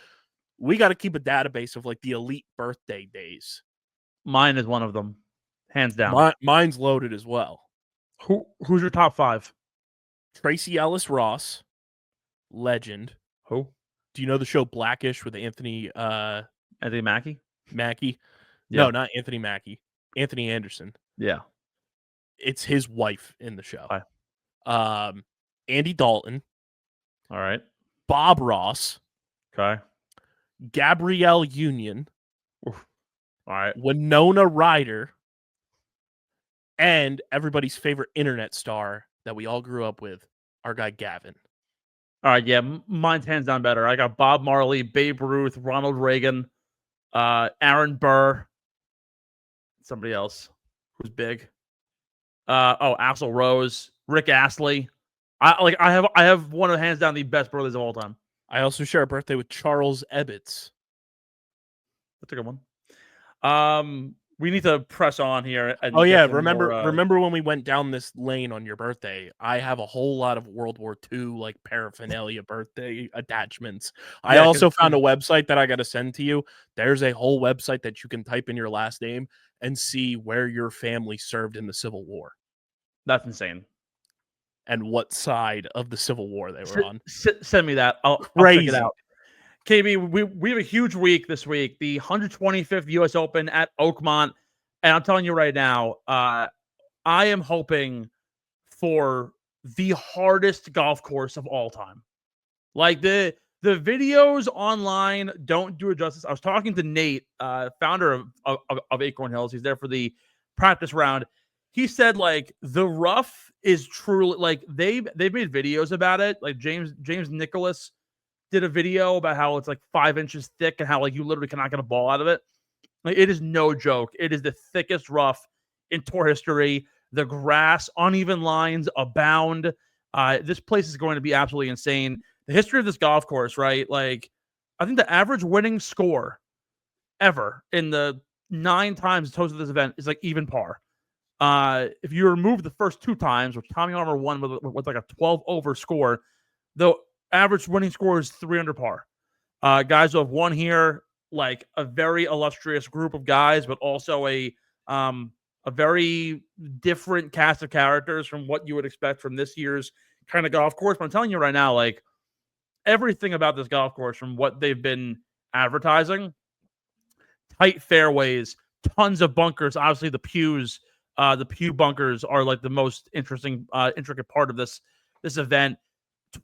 We got to keep a database of the elite birthday days. Mine is one of them. Hands down. Mine's loaded as well. Who's your top 5? Tracy Ellis Ross, legend. Who? Do you know the show Blackish with Anthony Mackie? Mackie? Yeah. No, not Anthony Mackie. Anthony Anderson. Yeah. It's his wife in the show. Okay. Andy Dalton. All right. Bob Ross. Okay. Gabrielle Union. Oof. All right. Winona Ryder. And everybody's favorite internet star that we all grew up with, our guy Gavin. All right, yeah, mine's hands down better. I got Bob Marley, Babe Ruth, Ronald Reagan, Aaron Burr. somebody else who's big. Axl Rose, Rick Astley. I have one of hands down the best birthdays of all time. I also share a birthday with Charles Ebbets. That's a good one. We need to press on here. And remember when we went down this lane on your birthday? I have a whole lot of World War II like paraphernalia birthday attachments. I also found a website that I got to send to you. There's a whole website that you can type in your last name and see where your family served in the Civil War. That's insane. And what side of the Civil War they were on. Send me that. I'll check it out. KB, we have a huge week this week. The 125th U.S. Open at Oakmont. And I'm telling you right now, I am hoping for the hardest golf course of all time. Like the videos online don't do it justice. I was talking to Nate, founder of Acorn Hills. He's there for the practice round. He said like the rough is truly like they've made videos about it. Like James Nicholas did a video about how it's like 5 inches thick and how like you literally cannot get a ball out of it. Like, it is no joke. It is the thickest rough in tour history. The grass, uneven lines abound. This place is going to be absolutely insane. The history of this golf course, right? Like, I think the average winning score ever in the 9 times it's hosted this event is like even par. If you remove the first 2 times, which Tommy Armour won with like a 12 over score, the average winning score is 3 under par. Guys who have won here, like a very illustrious group of guys, but also a very different cast of characters from what you would expect from this year's kind of golf course. But I'm telling you right now, like everything about this golf course from what they've been advertising, tight fairways, tons of bunkers. Obviously, the pew bunkers are like the most intricate part of this event.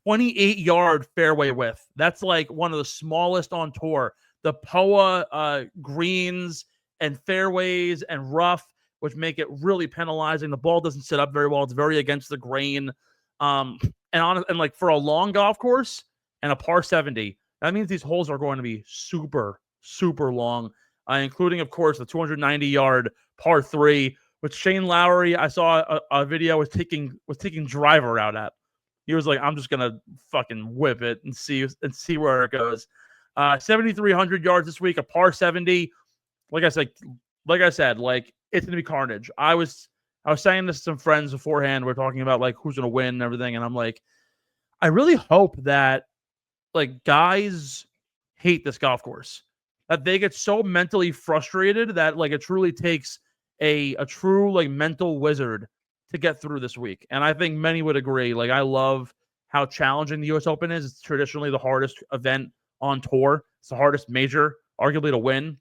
28-yard fairway width. That's like one of the smallest on tour. The POA greens and fairways and rough, which make it really penalizing. The ball doesn't sit up very well. It's very against the grain. And like for a long golf course and a par 70, that means these holes are going to be super, super long, including, of course, the 290-yard par 3, which Shane Lowry, I saw a video, was taking driver out at. He was like, I'm just going to fucking whip it and see where it goes. 7,300 yards this week, a par 70. Like I said, like it's going to be carnage. I was saying this to some friends beforehand. We're talking about like who's going to win and everything. And I'm like, I really hope that like guys hate this golf course, that they get so mentally frustrated that like it truly takes a true like mental wizard to get through this week. And I think many would agree. Like, I love how challenging the U.S. Open is. It's traditionally the hardest event on tour. It's the hardest major, arguably, to win,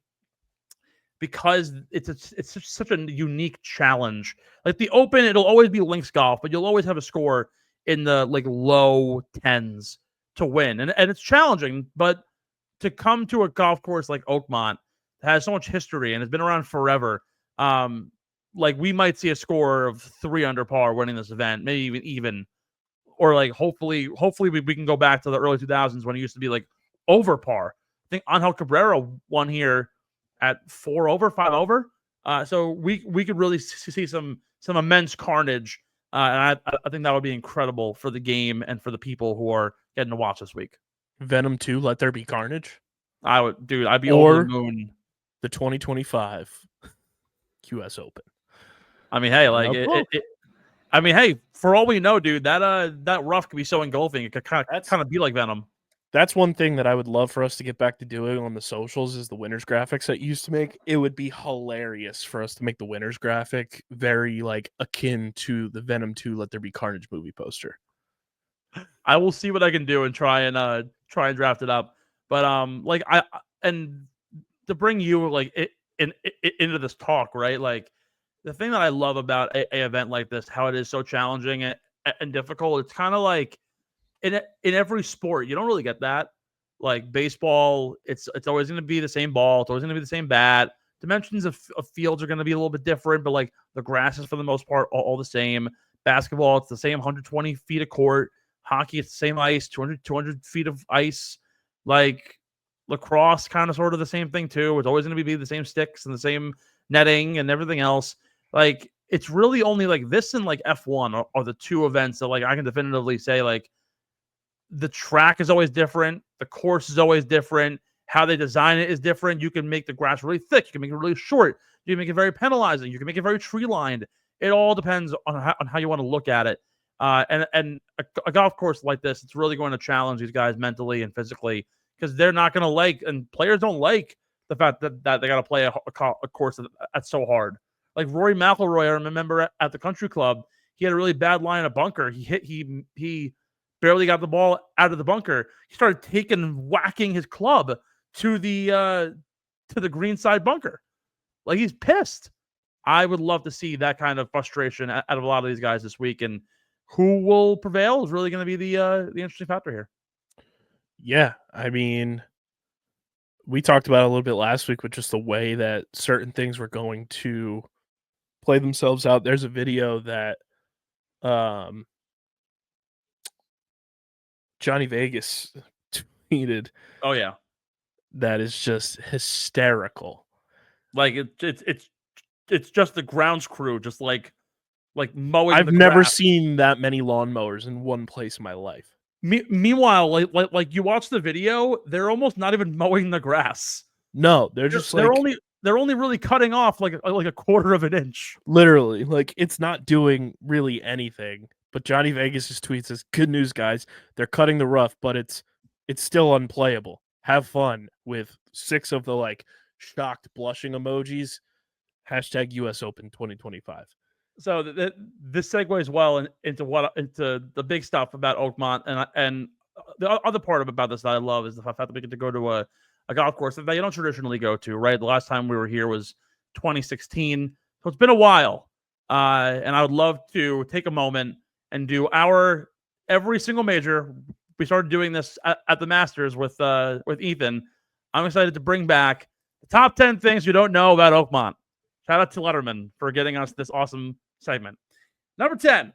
because it's such a unique challenge. Like the Open, it'll always be links golf, but you'll always have a score in the like low 10s to win. And it's challenging, but to come to a golf course like Oakmont that has so much history and has been around forever, like we might see a score of 3 under par winning this event, maybe even, or like hopefully we can go back to the early 2000s when it used to be like over par. I think Angel Cabrera won here at 4 over, 5 over. So we could really see some immense carnage. And I think that would be incredible for the game and for the people who are getting to watch this week. Venom 2, Let There Be Carnage. I'd be over the moon. The 2025 U.S. Open. I mean, hey, like I mean, hey, for all we know, dude, that rough could be so engulfing. It could kind of be like Venom. That's one thing that I would love for us to get back to doing on the socials is the winners graphics that you used to make. It would be hilarious for us to make the winners graphic very like akin to the Venom 2 Let There Be Carnage movie poster. I will see what I can do and try and draft it up. But like and to bring you like into this talk, right? Like the thing that I love about a event like this, how it is so challenging and difficult. It's kind of like in every sport, you don't really get that. Like baseball, it's always going to be the same ball. It's always going to be the same bat. Dimensions of fields are going to be a little bit different, but like the grass is for the most part all the same. Basketball, it's the same 120 feet of court. Hockey, it's the same ice, 200 feet of ice. Like Lacrosse, kind of sort of the same thing too. It's always going to be the same sticks and the same netting and everything else. Like, it's really only like this and like F1 are the two events that like I can definitively say like the track is always different. The course is always different. How they design it is different. You can make the grass really thick. You can make it really short. You can make it very penalizing. You can make it very tree lined. It all depends on how you want to look at it. And a golf course like this, it's really going to challenge these guys mentally and physically because they're not going to like, and players don't like the fact that they got to play a course that's so hard. Like Rory McIlroy, I remember at the country club, he had a really bad line of bunker. He barely got the ball out of the bunker. He started whacking his club to the green side bunker. Like, he's pissed. I would love to see that kind of frustration out of a lot of these guys this week, and who will prevail is really going to be the interesting factor here. Yeah, I mean, we talked about it a little bit last week with just the way that certain things were going to play themselves out. There's a video that Johnny Vegas tweeted. Oh yeah, that is just hysterical. Like it's just the grounds crew, just like mowing. I've never seen that many lawnmowers in one place in my life. Meanwhile, like you watch the video, they're almost not even mowing the grass. No, they're only really cutting off like a quarter of an inch. Literally, like it's not doing really anything. But Johnny Vegas' tweet says, "Good news, guys. They're cutting the rough, but it's still unplayable. Have fun," with 6 of the like shocked blushing emojis. # US Open 2025. So this segues well into the big stuff about Oakmont, and the other part about this that I love is the fact that we get to go to a golf course that you don't traditionally go to. Right, the last time we were here was 2016, so it's been a while. And I would love to take a moment and do every single major. We started doing this at the Masters with Ethan. I'm excited to bring back the top 10 things you don't know about Oakmont. Shout out to Letterman for getting us this awesome segment. Number 10.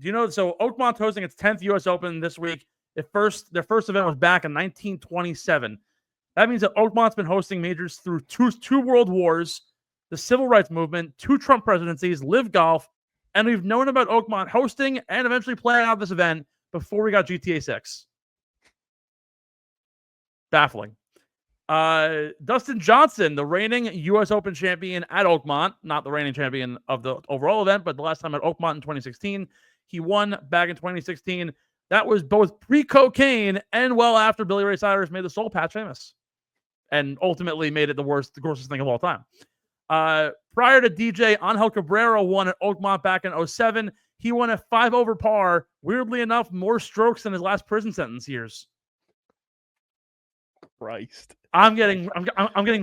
Do you know? So Oakmont's hosting its 10th U.S. Open this week. Their first event was back in 1927. That means that Oakmont's been hosting majors through two world wars, the civil rights movement, 2 Trump presidencies, LIVGolf, and we've known about Oakmont hosting and eventually playing out this event before we got GTA 6. Baffling. Dustin Johnson, the reigning U.S. Open champion at Oakmont, not the reigning champion of the overall event, but the last time at Oakmont in 2016. He won back in 2016. That was both pre-cocaine and well after Billy Ray Cyrus made the soul patch famous and ultimately made it the grossest thing of all time. Prior to DJ, Angel Cabrera won at Oakmont back in 2007. He won at 5 over par. Weirdly enough, more strokes than his last prison sentence years. Christ. I'm getting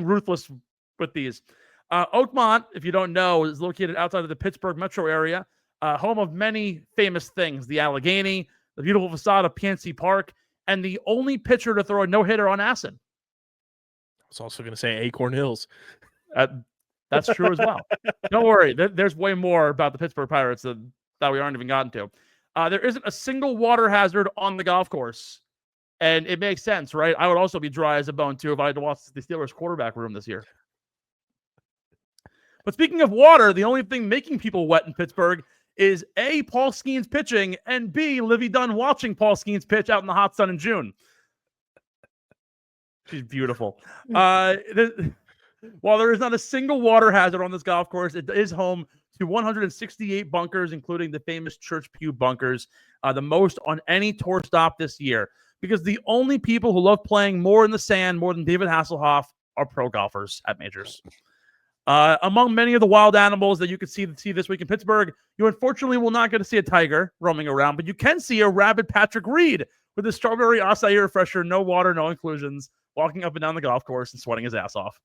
ruthless with these. Oakmont, if you don't know, is located outside of the Pittsburgh metro area, home of many famous things: the Allegheny, the beautiful facade of PNC Park, and the only pitcher to throw a no-hitter on acid. I was also going to say Acorn Hills. That's true as well. Don't worry, there's way more about the Pittsburgh Pirates that we aren't even gotten to. There isn't a single water hazard on the golf course. And it makes sense, right? I would also be dry as a bone, too, if I had to watch the Steelers quarterback room this year. But speaking of water, the only thing making people wet in Pittsburgh is A, Paul Skeens pitching, and B, Livy Dunn watching Paul Skeens pitch out in the hot sun in June. She's beautiful. While there is not a single water hazard on this golf course, it is home to 168 bunkers, including the famous Church Pew bunkers, the most on any tour stop this year. Because the only people who love playing more in the sand, more than David Hasselhoff, are pro golfers at majors. Among many of the wild animals that you can see this week in Pittsburgh, you unfortunately will not get to see a tiger roaming around, but you can see a rabid Patrick Reed with his strawberry acai refresher, no water, no inclusions, walking up and down the golf course and sweating his ass off.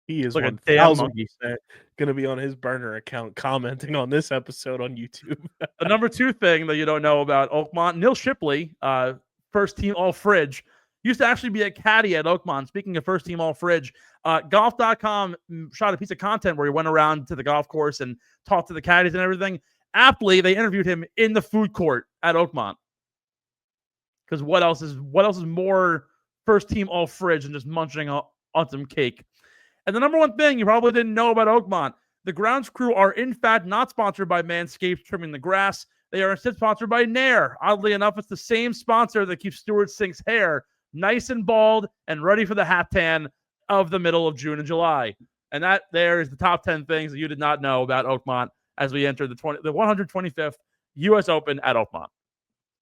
He is 1,000% going to be on his burner account commenting on this episode on YouTube. The number 2 thing that you don't know about Oakmont, Neil Shipley, first team all fridge, used to actually be a caddy at Oakmont. Speaking of first team all fridge, golf.com shot a piece of content where he went around to the golf course and talked to the caddies and everything. Aptly, they interviewed him in the food court at Oakmont. Because what else is more first team all fridge and just munching on some cake. And the number one thing you probably didn't know about Oakmont, the grounds crew are in fact not sponsored by Manscaped trimming the grass. They are instead sponsored by Nair. Oddly enough, it's the same sponsor that keeps Stuart Sink's hair nice and bald and ready for the hat tan of the middle of June and July. And that there is the top 10 things that you did not know about Oakmont as we enter the 125th U.S. Open at Oakmont.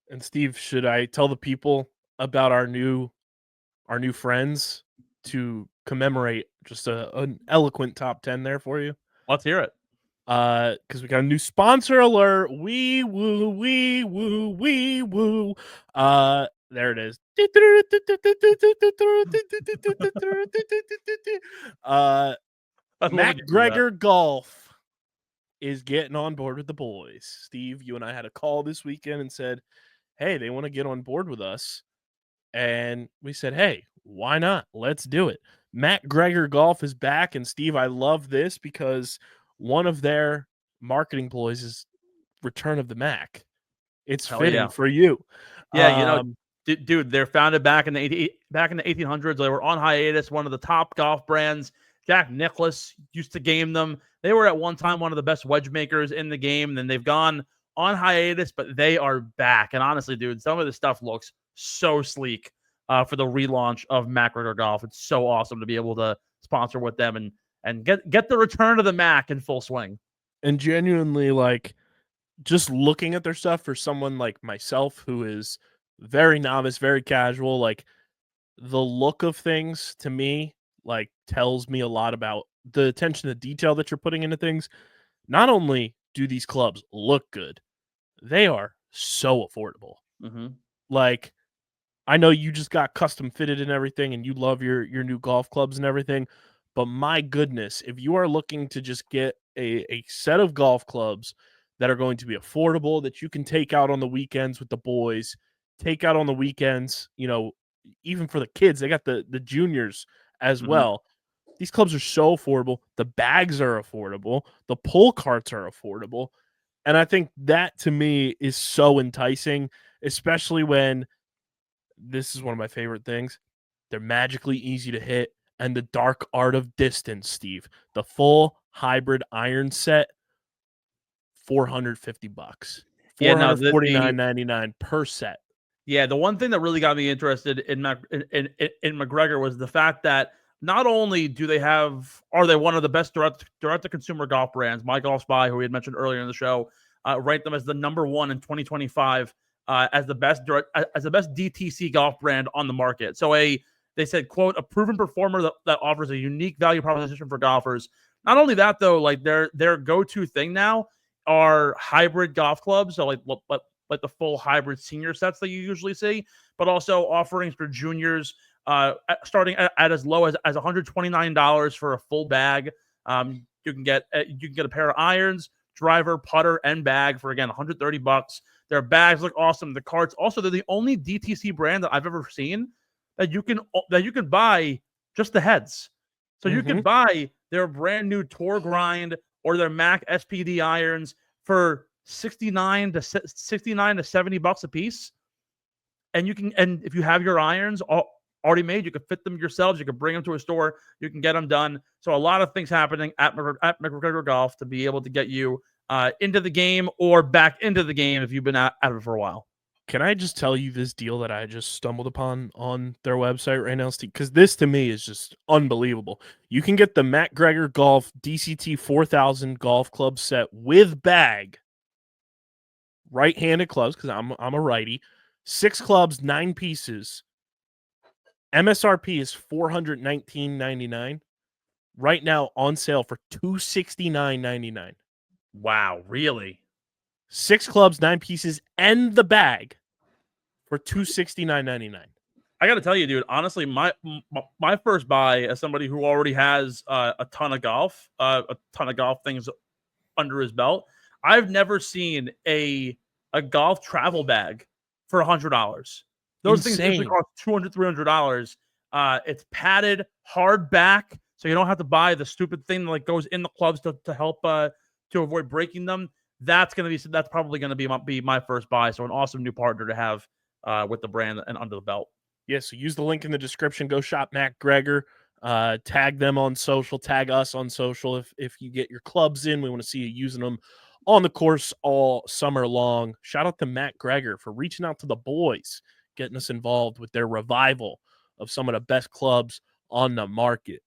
And Steve, should I tell the people about our new friends to commemorate just an eloquent top 10 there for you? Let's hear it. Because we got a new sponsor alert. Wee woo, wee woo, wee woo. There it is. MacGregor Golf is getting on board with the boys. Steve, you and I had a call this weekend and said, hey, they want to get on board with us. And we said, hey, why not? Let's do it. MacGregor Golf is back. And Steve, I love this because one of their marketing ploys is Return of the Mac. It's fitting for you. Yeah, dude, they're founded back in the 1800s. They were on hiatus, one of the top golf brands. Jack Nicklaus used to game them. They were at one time one of the best wedge makers in the game. Then they've gone on hiatus, but they are back. And honestly, dude, some of this stuff looks so sleek for the relaunch of MacGregor Golf. It's so awesome to be able to sponsor with them and get the return of the Mac in full swing. And genuinely, like, just looking at their stuff for someone like myself who is very novice, very casual, like, the look of things to me, like, tells me a lot about the attention to detail that you're putting into things. Not only do these clubs look good, they are so affordable. Mm-hmm. Like, I know you just got custom fitted and everything, and you love your new golf clubs and everything, but my goodness, if you are looking to just get a set of golf clubs that are going to be affordable, that you can take out on the weekends with the boys, take out on the weekends, even for the kids, they got the juniors as well. These clubs are so affordable. The bags are affordable. The pull carts are affordable. And I think that to me is so enticing, especially when this is one of my favorite things. They're magically easy to hit. And the dark art of distance, Steve, the full hybrid iron set, $450. $449.99 per set. Yeah, the one thing that really got me interested in MacGregor was the fact that not only are they one of the best direct-to-consumer golf brands. My Golf Spy, who we had mentioned earlier in the show, ranked them as the number one in 2025 as the best DTC golf brand on the market. So they said, quote, a proven performer that offers a unique value proposition for golfers. Not only that, though, like their go-to thing now are hybrid golf clubs. So like the full hybrid senior sets that you usually see, but also offerings for juniors starting at as low as $129 for a full bag. You can get a pair of irons, driver, putter, and bag for, again, $130. Their bags look awesome. The carts also, they're the only DTC brand that I've ever seen that you can buy just the heads. So you can buy their brand new Tour Grind or their Mac SPD irons for $69 to $70 a piece. And if you have your irons already made, you can fit them yourselves. You can bring them to a store. You can get them done. So a lot of things happening at MacGregor Golf to be able to get you into the game or back into the game if you've been out of it for a while. Can I just tell you this deal that I just stumbled upon on their website right now, Steve? Because this to me is just unbelievable. You can get the MacGregor Golf DCT 4000 golf club set with bag, right-handed clubs, because I'm a righty, 6 clubs, 9 pieces. MSRP is $419.99. Right now on sale for $269.99. Wow, really? 6 clubs, 9 pieces, and the bag for $269.99. I got to tell you, dude, honestly, my first buy as somebody who already has a ton of golf things under his belt, I've never seen a golf travel bag for $100. Those things usually cost $200, $300. It's padded, hard back, so you don't have to buy the stupid thing that like goes in the clubs to help to avoid breaking them. That's probably gonna be my first buy. So an awesome new partner to have with the brand and under the belt. Yeah, so use the link in the description. Go shop MacGregor. Tag them on social. Tag us on social if you get your clubs in. We want to see you using them on the course all summer long. Shout out to MacGregor for reaching out to the boys, getting us involved with their revival of some of the best clubs on the market.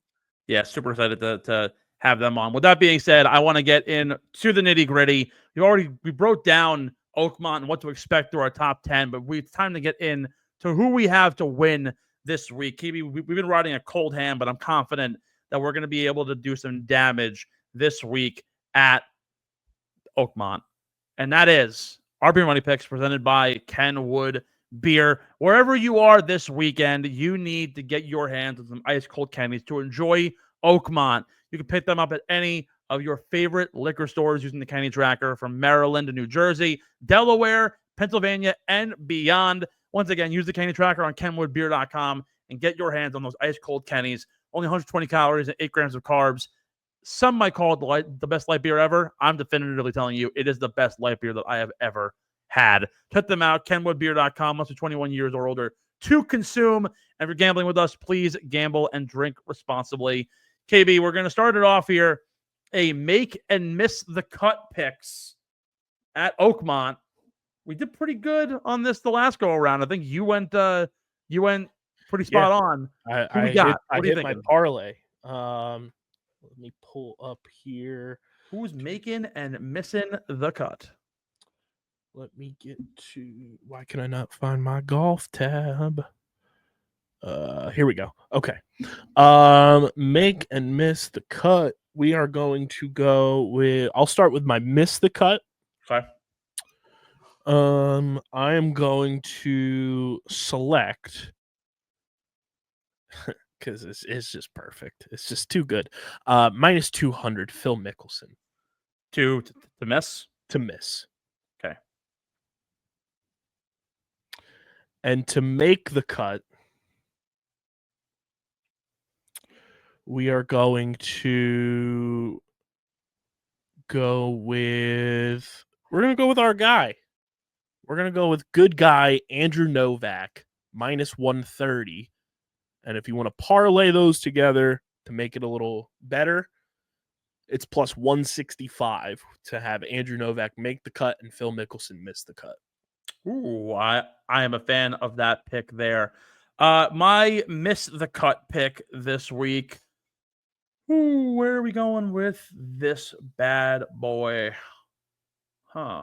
Yeah, super excited to have them on. With that being said, I want to get in to the nitty gritty. We broke down Oakmont and what to expect through our top 10, but it's time to get in to who we have to win this week. KB, we've been riding a cold hand, but I'm confident that we're going to be able to do some damage this week at Oakmont. And that is our Beer Money Picks presented by Kenwood Beer. Wherever you are this weekend, you need to get your hands on some ice cold candies to enjoy Oakmont. You can pick them up at any of your favorite liquor stores using the candy tracker from Maryland to New Jersey, Delaware, Pennsylvania, and beyond. Once again, use the candy tracker on kenwoodbeer.com and get your hands on those ice cold candies. Only 120 calories and 8 grams of carbs. Some might call it the best light beer ever. I'm definitively telling you it is the best light beer that I have ever had. Check them out, kenwoodbeer.com. Must be 21 years or older to consume. And if you're gambling with us, please gamble and drink responsibly. KB, we're going to start it off here. A make and miss the cut picks at Oakmont. We did pretty good on this the last go around. I think you went pretty spot on. I hit my parlay. Let me pull up here. Who's making and missing the cut? Let me get to. Why can I not find my golf tab? Here we go. Okay. Make and miss the cut. We are going to go with. I'll start with my miss the cut. Okay. I am going to select because it's just perfect. It's just too good. Minus 200, Phil Mickelson. To miss? To miss. Okay. And to make the cut, we are going to go with. We're going to go with our guy. We're going to go with good guy Andrew Novak, minus 130. And if you want to parlay those together to make it a little better, it's plus 165 to have Andrew Novak make the cut and Phil Mickelson miss the cut. Ooh, I am a fan of that pick there. My miss the cut pick this week. Ooh, where are we going with this bad boy? Huh.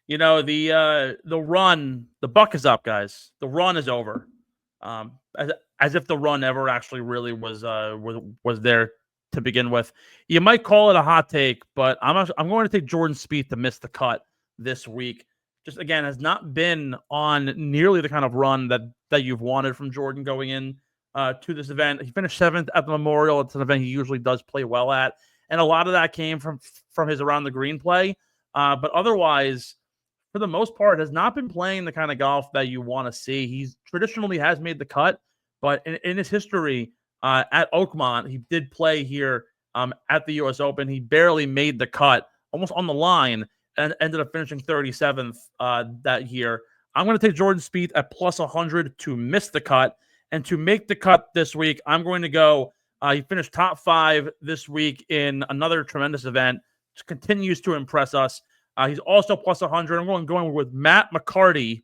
You know, the run, the buck is up, guys. The run is over. As if the run ever actually really was there to begin with. You might call it a hot take, but I'm going to take Jordan Spieth to miss the cut this week. Just again, has not been on nearly the kind of run that you've wanted from Jordan going in to this event. He finished 7th at the Memorial. It's an event he usually does play well at, and a lot of that came from his around the green play. But otherwise, for the most part, has not been playing the kind of golf that you want to see. He's traditionally has made the cut, but in his history at Oakmont, he did play here at the U.S. Open. He barely made the cut, almost on the line, and ended up finishing 37th that year. I'm going to take Jordan Spieth at plus 100 to miss the cut. And to make the cut this week, I'm going to go. He finished top 5 this week in another tremendous event. Continues to impress us. He's also plus 100. I'm going with Matt McCarty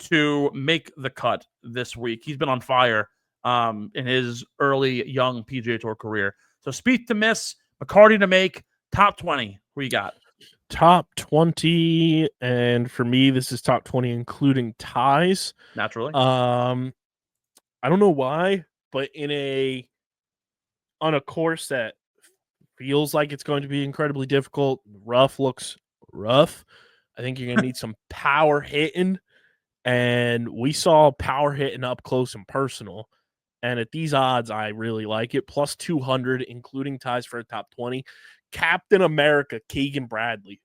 to make the cut this week. He's been on fire in his early young PGA Tour career. So Spieth to miss, McCarty to make, top 20. Who you got? Top 20, and for me, this is top 20, including ties. Naturally. I don't know why, but on a course that feels like it's going to be incredibly difficult, rough looks rough. I think you're going to need some power hitting, and we saw power hitting up close and personal. And at these odds, I really like it. Plus 200, including ties for a top 20. Captain America, Keegan Bradley.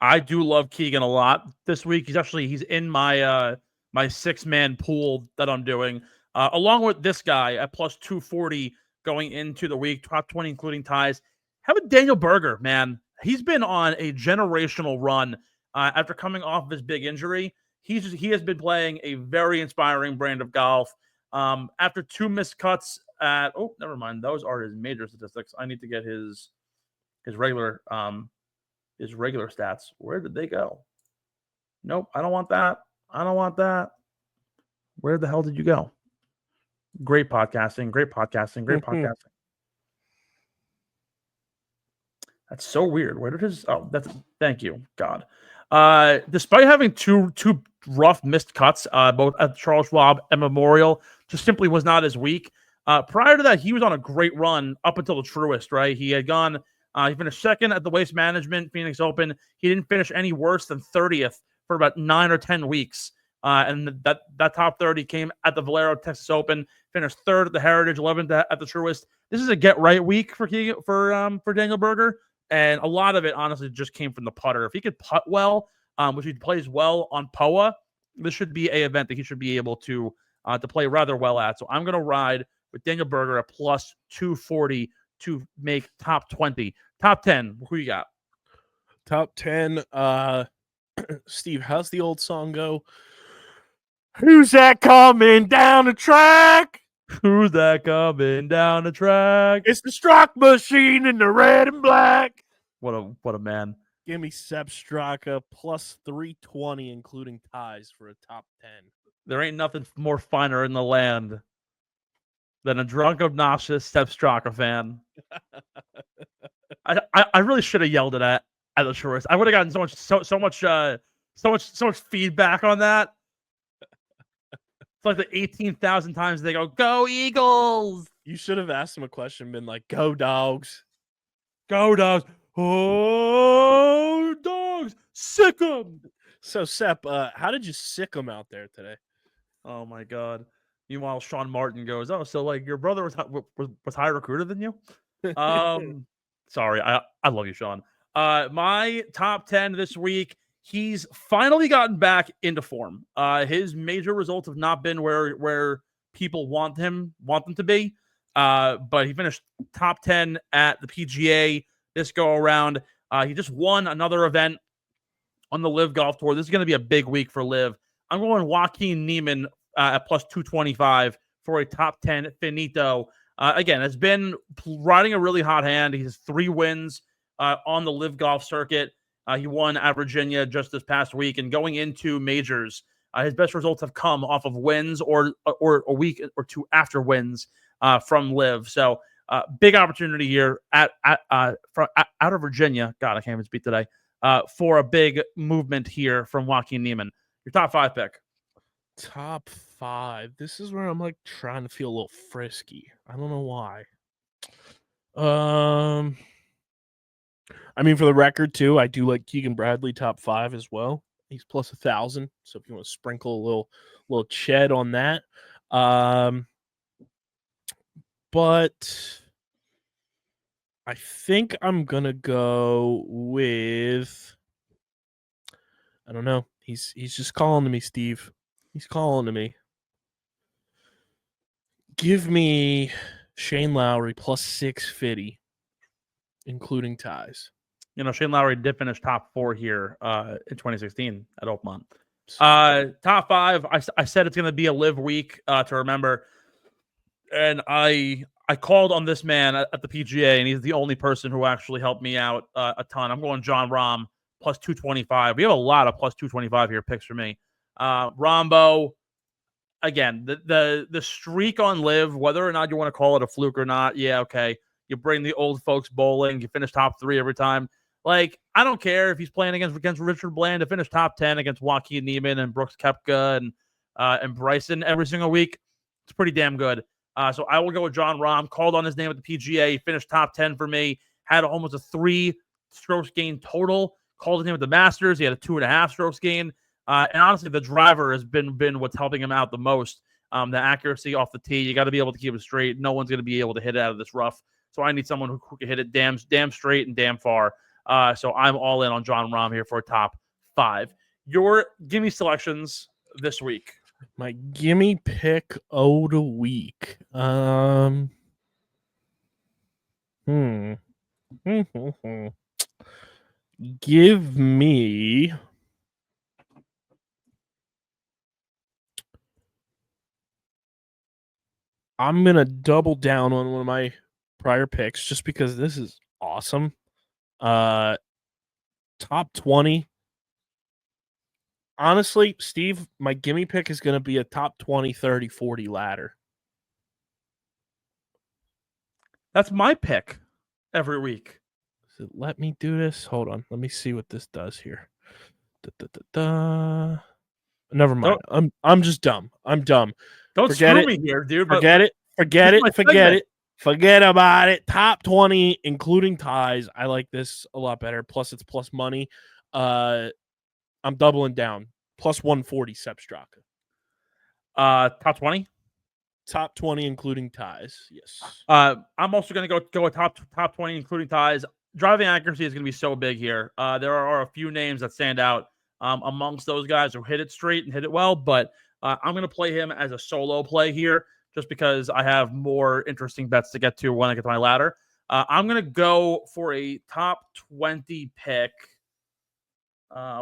I do love Keegan a lot this week. He's in my my 6-man pool that I'm doing, along with this guy at plus 240 going into the week, top 20, including ties. How about Daniel Berger, man? He's been on a generational run after coming off of his big injury. he has been playing a very inspiring brand of golf. After 2 missed cuts at never mind, those are his major statistics. I need to get his regular stats. Where did they go? Nope, I don't want that. I don't want that. Where the hell did you go? Great podcasting. That's so weird. Where did his? Oh, thank you, God. Despite having two rough missed cuts, both at Charles Schwab and Memorial, just simply was not his week. Prior to that, he was on a great run up until the Truist. Right, he had gone. He finished second at the Waste Management Phoenix Open. He didn't finish any worse than 30th for about 9 or 10 weeks. And that top 30 came at the Valero Texas Open. Finished 3rd at the Heritage, 11th at the Truist. This is a get right week for Daniel Berger, and a lot of it honestly just came from the putter. If he could putt well, which he plays well on POA, this should be an event that he should be able to play rather well at. So I'm going to ride with Daniel Berger at plus 240 to make top 20. Top 10, who you got? Top 10. Steve, how's the old song go? Who's that coming down the track? Who's that coming down the track? It's the Straka machine in the red and black. What a man. Give me Sepp Straka plus 320, including ties for a top 10. There ain't nothing more finer in the land than a drunk, obnoxious Sepp Straka fan. I really should have yelled it at the Truist. I would have gotten so much feedback on that. It's like the 18,000 times they go Eagles. You should have asked him a question, been like, go Dogs. Go Dogs. Oh, Dogs. Sick 'em. So, Sepp, how did you sick 'em out there today? Oh, my God. Meanwhile, Sean Martin goes, oh, so like your brother was higher recruited than you? Sorry, I love you, Sean. My top 10 this week, he's finally gotten back into form. His major results have not been where people want them to be. But he finished top 10 at the PGA this go around. He just won another event on the LIVGolf Tour. This is going to be a big week for LIV. I'm going Joaquin Niemann at plus 225 for a top 10 finito. Again, has been riding a really hot hand. He has 3 wins on the LIVGolf circuit. He won at Virginia just this past week, and going into majors, his best results have come off of wins or a week or 2 after wins from LIV. So big opportunity here out of Virginia. God, I can't even speak today. For a big movement here from Joaquin Niemann. Your top 5 pick. Top 5. This is where I'm like trying to feel a little frisky. I don't know why. I mean, for the record, too, I do like Keegan Bradley top 5 as well. He's plus 1,000. So if you want to sprinkle a little ched on that. But I think I'm going to go with, I don't know. He's just calling to me, Steve. He's calling to me. Give me Shane Lowry plus 650, including ties. You know, Shane Lowry did finish top 4 here in 2016 at Oakmont. Top 5, I said it's going to be a LIV week to remember. And I called on this man at the PGA, and he's the only person who actually helped me out a ton. I'm going John Rahm plus 225. We have a lot of plus 225 here picks for me. Rombo, again, the streak on LIV, whether or not you want to call it a fluke or not, yeah, okay. You bring the old folks bowling, you finish top 3 every time. Like, I don't care if he's playing against Richard Bland to finish top 10 against Joaquin Niemann and Brooks Koepka and Bryson every single week. It's pretty damn good. So I will go with John Rahm. Called on his name at the PGA. He finished top 10 for me. Had almost a 3 strokes gain total. Called his name at the Masters. He had a 2.5 strokes gain. And honestly, the driver has been what's helping him out the most. The accuracy off the tee. You got to be able to keep it straight. No one's going to be able to hit it out of this rough. So I need someone who can hit it damn straight and damn far. So I'm all in on John Rahm here for a top 5. Your gimme selections this week. My gimme pick of the week. Give me I'm going to double down on one of my prior picks just because this is awesome. Top 20. Honestly, Steve, my gimme pick is going to be a top 20, 30, 40 ladder. That's my pick every week. Does it let me do this? Hold on. Let me see what this does here. Never mind. I'm just dumb. I'm dumb. Don't screw me here, dude. Forget it. Forget about it. Top 20, including ties. I like this a lot better. Plus, it's plus money. I'm doubling down. Plus 140, Sepp Straka. Top 20? Top 20, including ties. Yes. I'm also going to go with top 20, including ties. Driving accuracy is going to be so big here. There are a few names that stand out amongst those guys who hit it straight and hit it well, but I'm going to play him as a solo play here just because I have more interesting bets to get to when I get to my ladder. I'm going to go for a top 20 pick.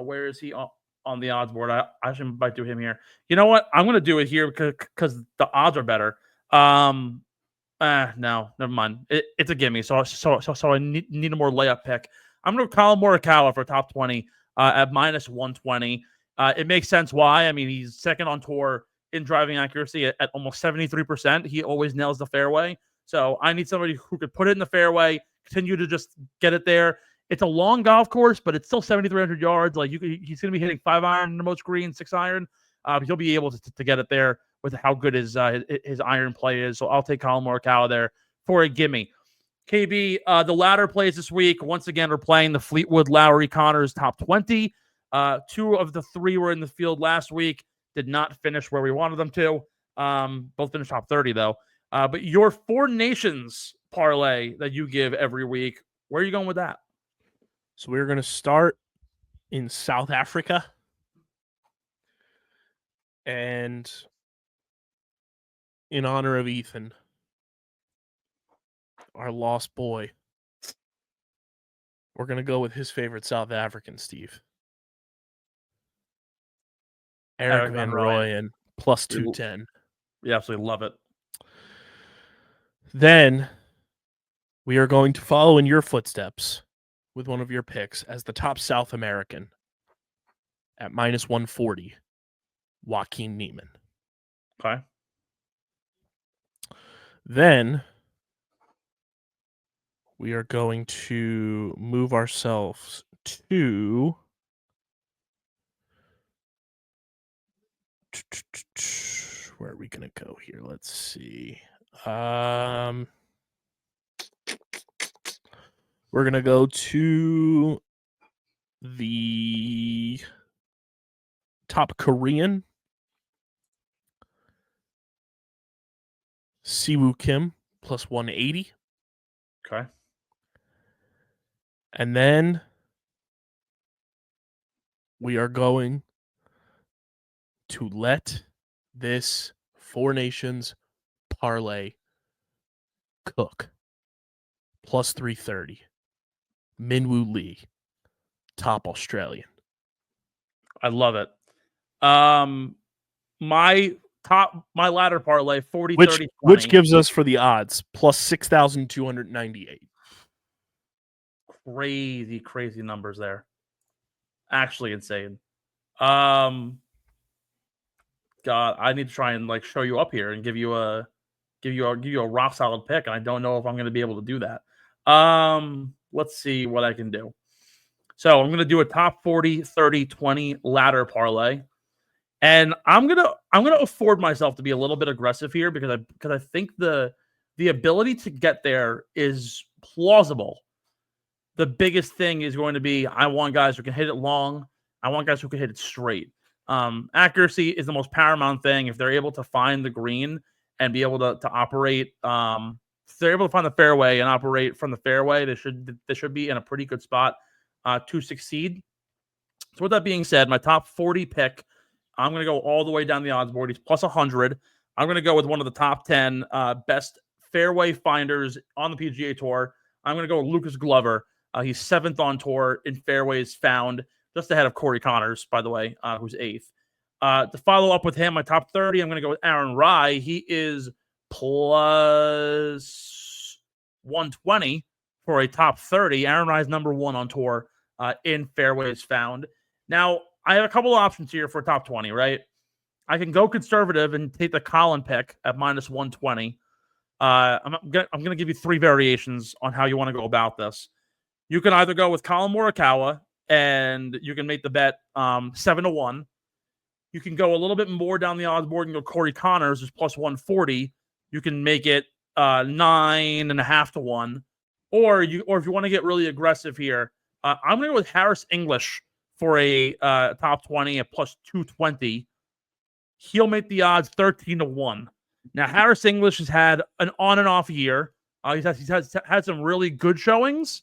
Where is he on the odds board? I should might do him here. You know what? I'm going to do it here because the odds are better. No, never mind. It's a gimme. So I need a more layup pick. I'm going to Colin Morikawa for top 20 at minus 120. It makes sense why. I mean, he's second on tour in driving accuracy at almost 73%. He always nails the fairway. So I need somebody who could put it in the fairway, continue to just get it there. It's a long golf course, but it's still 7,300 yards. Like he's going to be hitting 5-iron in the most green, 6-iron. He'll be able to get it there with how good his iron play is. So I'll take Colin Morikawa there for a gimme. KB, the ladder plays this week. Once again, we're playing the Fleetwood Lowry Connors top 20. 2 of the 3 were in the field last week. Did not finish where we wanted them to. Both finished top 30, though. But your 4 nations parlay that you give every week, where are you going with that? So we're going to start in South Africa. And in honor of Ethan, our lost boy, we're going to go with his favorite South African, Steve. Eric Van Rooyen, plus 210. We absolutely love it. Then we are going to follow in your footsteps with one of your picks as the top South American at minus 140, Joaquin Niemann. Okay. Then we are going to move ourselves to where are we going to go here? Let's see. We're going to go to the top Korean, Siwoo Kim, plus 180. Okay. And then we are going to let this 4 nations parlay cook. Plus 330. Minwoo Lee, top Australian. I love it. My ladder parlay 40 which, 30 20. Which gives us for the odds plus 6,298. Crazy numbers there. Actually insane. God, I need to try and show you up here and give you a rock solid pick, and I don't know if I'm going to be able to do that. Let's see what I can do. So I'm going to do a top 40 30 20 ladder parlay. And I'm gonna afford myself to be a little bit aggressive here because I think the ability to get there is plausible. The biggest thing is going to be I want guys who can hit it long. I want guys who can hit it straight. Accuracy is the most paramount thing. If they're able to find the green and be able to operate, if they're able to find the fairway and operate from the fairway, they should be in a pretty good spot to succeed. So with that being said, my top 40 pick, I'm going to go all the way down the odds board. He's plus 100. I'm going to go with one of the top 10 best fairway finders on the PGA Tour. I'm going to go with Lucas Glover. He's 7th on tour in fairways found, just ahead of Corey Connors, by the way, who's 8th. To follow up with him, my top 30, I'm going to go with Aaron Rai. He is plus 120 for a top 30. Aaron Rai is number 1 on tour in fairways found. Now, I have a couple of options here for top 20, right? I can go conservative and take the Colin pick at minus 120. I'm going to give you 3 variations on how you want to go about this. You can either go with Colin Morikawa, and you can make the bet 7-1. You can go a little bit more down the odds board and go Corey Connors, who's plus 140. You can make it 9.5 to 1. Or if you want to get really aggressive here, I'm going to go with Harris English for a top 20 at plus 220. He'll make the odds 13 to 1. Now, Harris English has had an on and off year. He's had some really good showings,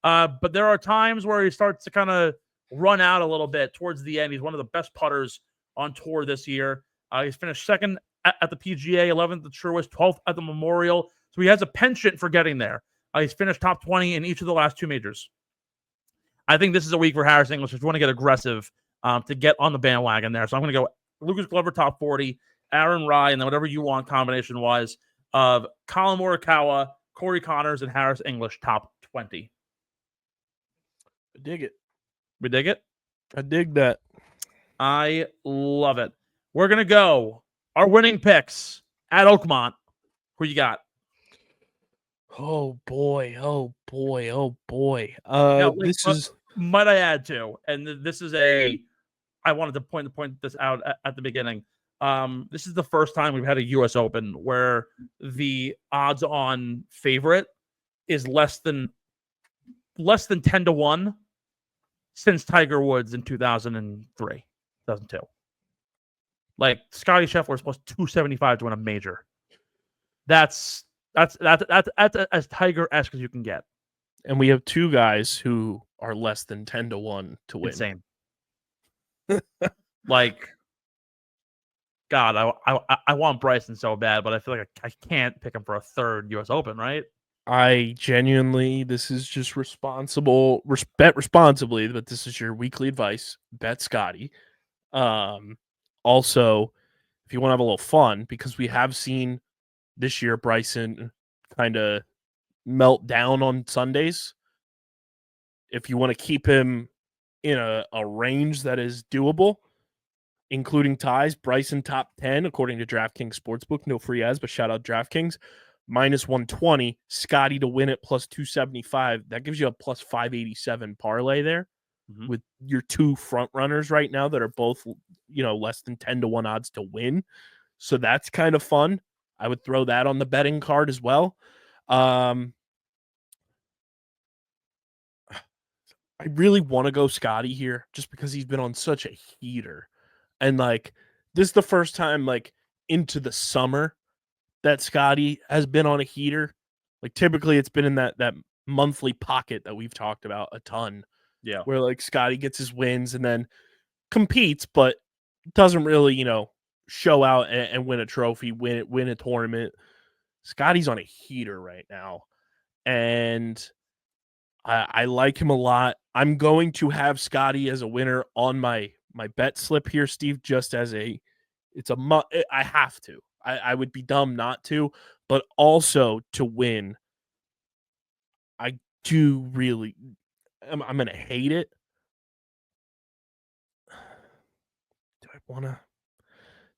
but there are times where he starts to kind of run out a little bit towards the end. He's one of the best putters on tour this year. He's finished second at the PGA, 11th at the Truist, 12th at the Memorial. So he has a penchant for getting there. He's finished top 20 in each of the last 2 majors. I think this is a week for Harris English if you want to get aggressive to get on the bandwagon there. So I'm going to go Lucas Glover top 40, Aaron Rai, and then whatever you want combination-wise of Colin Morikawa, Corey Connors, and Harris English top 20. I dig it. We dig it? I dig that. I love it. We're going to go our winning picks at Oakmont. Who you got? Oh, boy. Now, this is... Might I add, too, and this is I wanted to point this out at the beginning. This is the first time we've had a U.S. Open where the odds on favorite is less than 10 to 1 since Tiger Woods in 2003, 2002. Like Scotty Scheffler is plus 275 to win a major. That's as Tiger-esque as you can get. And we have 2 guys who are less than 10 to 1 to win. Insane. Like, God, I want Bryson so bad, but I feel like I can't pick him for a 3rd U.S. Open, right? I genuinely, this is just responsible. Bet responsibly, but this is your weekly advice. Bet Scotty. Also, if you want to have a little fun, because we have seen this year Bryson kind of melt down on Sundays. If you want to keep him in a range that is doable, including ties, Bryson top 10, according to DraftKings Sportsbook. No free ads, but shout out DraftKings. Minus 120. Scotty to win it plus 275. That gives you a plus 587 parlay there with your 2 front runners right now that are both, less than 10 to 1 odds to win. So that's kind of fun. I would throw that on the betting card as well. I really want to go Scotty here just because he's been on such a heater. And this is the first time into the summer that Scotty has been on a heater. Typically it's been in that monthly pocket that we've talked about a ton. Yeah. Where Scotty gets his wins and then competes, but doesn't really, show out and win a trophy, win a tournament. Scotty's on a heater right now. And I like him a lot. I'm going to have Scotty as a winner on my bet slip here, Steve, just as I have to. I would be dumb not to, but also to win. I do really, I'm going to hate it.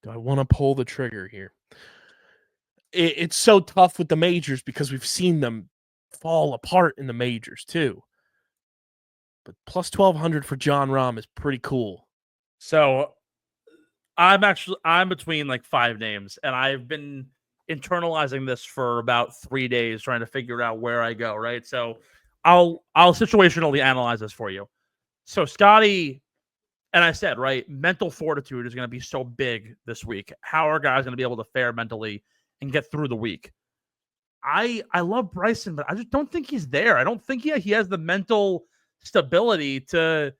Do I want to pull the trigger here? It's so tough with the majors because we've seen them fall apart in the majors too. But plus 1,200 for Jon Rahm is pretty cool. So I'm between 5 names, and I've been internalizing this for about 3 days, trying to figure out where I go. Right. So I'll situationally analyze this for you. So Scotty, and I said, right, mental fortitude is going to be so big this week. How are guys going to be able to fare mentally and get through the week? I love Bryson, but I just don't think he's there. I don't think he has the mental stability to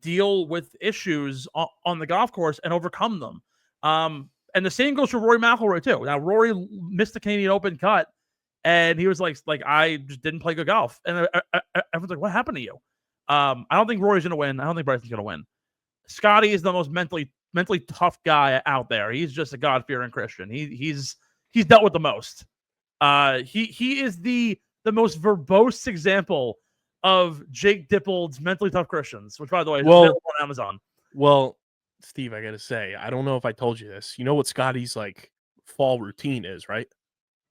deal with issues on the golf course and overcome them. And the same goes for Rory McIlroy too. Now Rory missed the Canadian Open cut, and he was like I just didn't play good golf. And everyone's like, what happened to you? I don't think Rory's going to win. I don't think Bryson's going to win. Scotty is the most mentally tough guy out there. He's just a God-fearing Christian. He's he's dealt with the most. He is the most verbose example of Jake Dippold's Mentally Tough Christians, which, by the way, is available on Amazon. Well, Steve, I got to say, I don't know if I told you this. You know what Scotty's like fall routine is, right?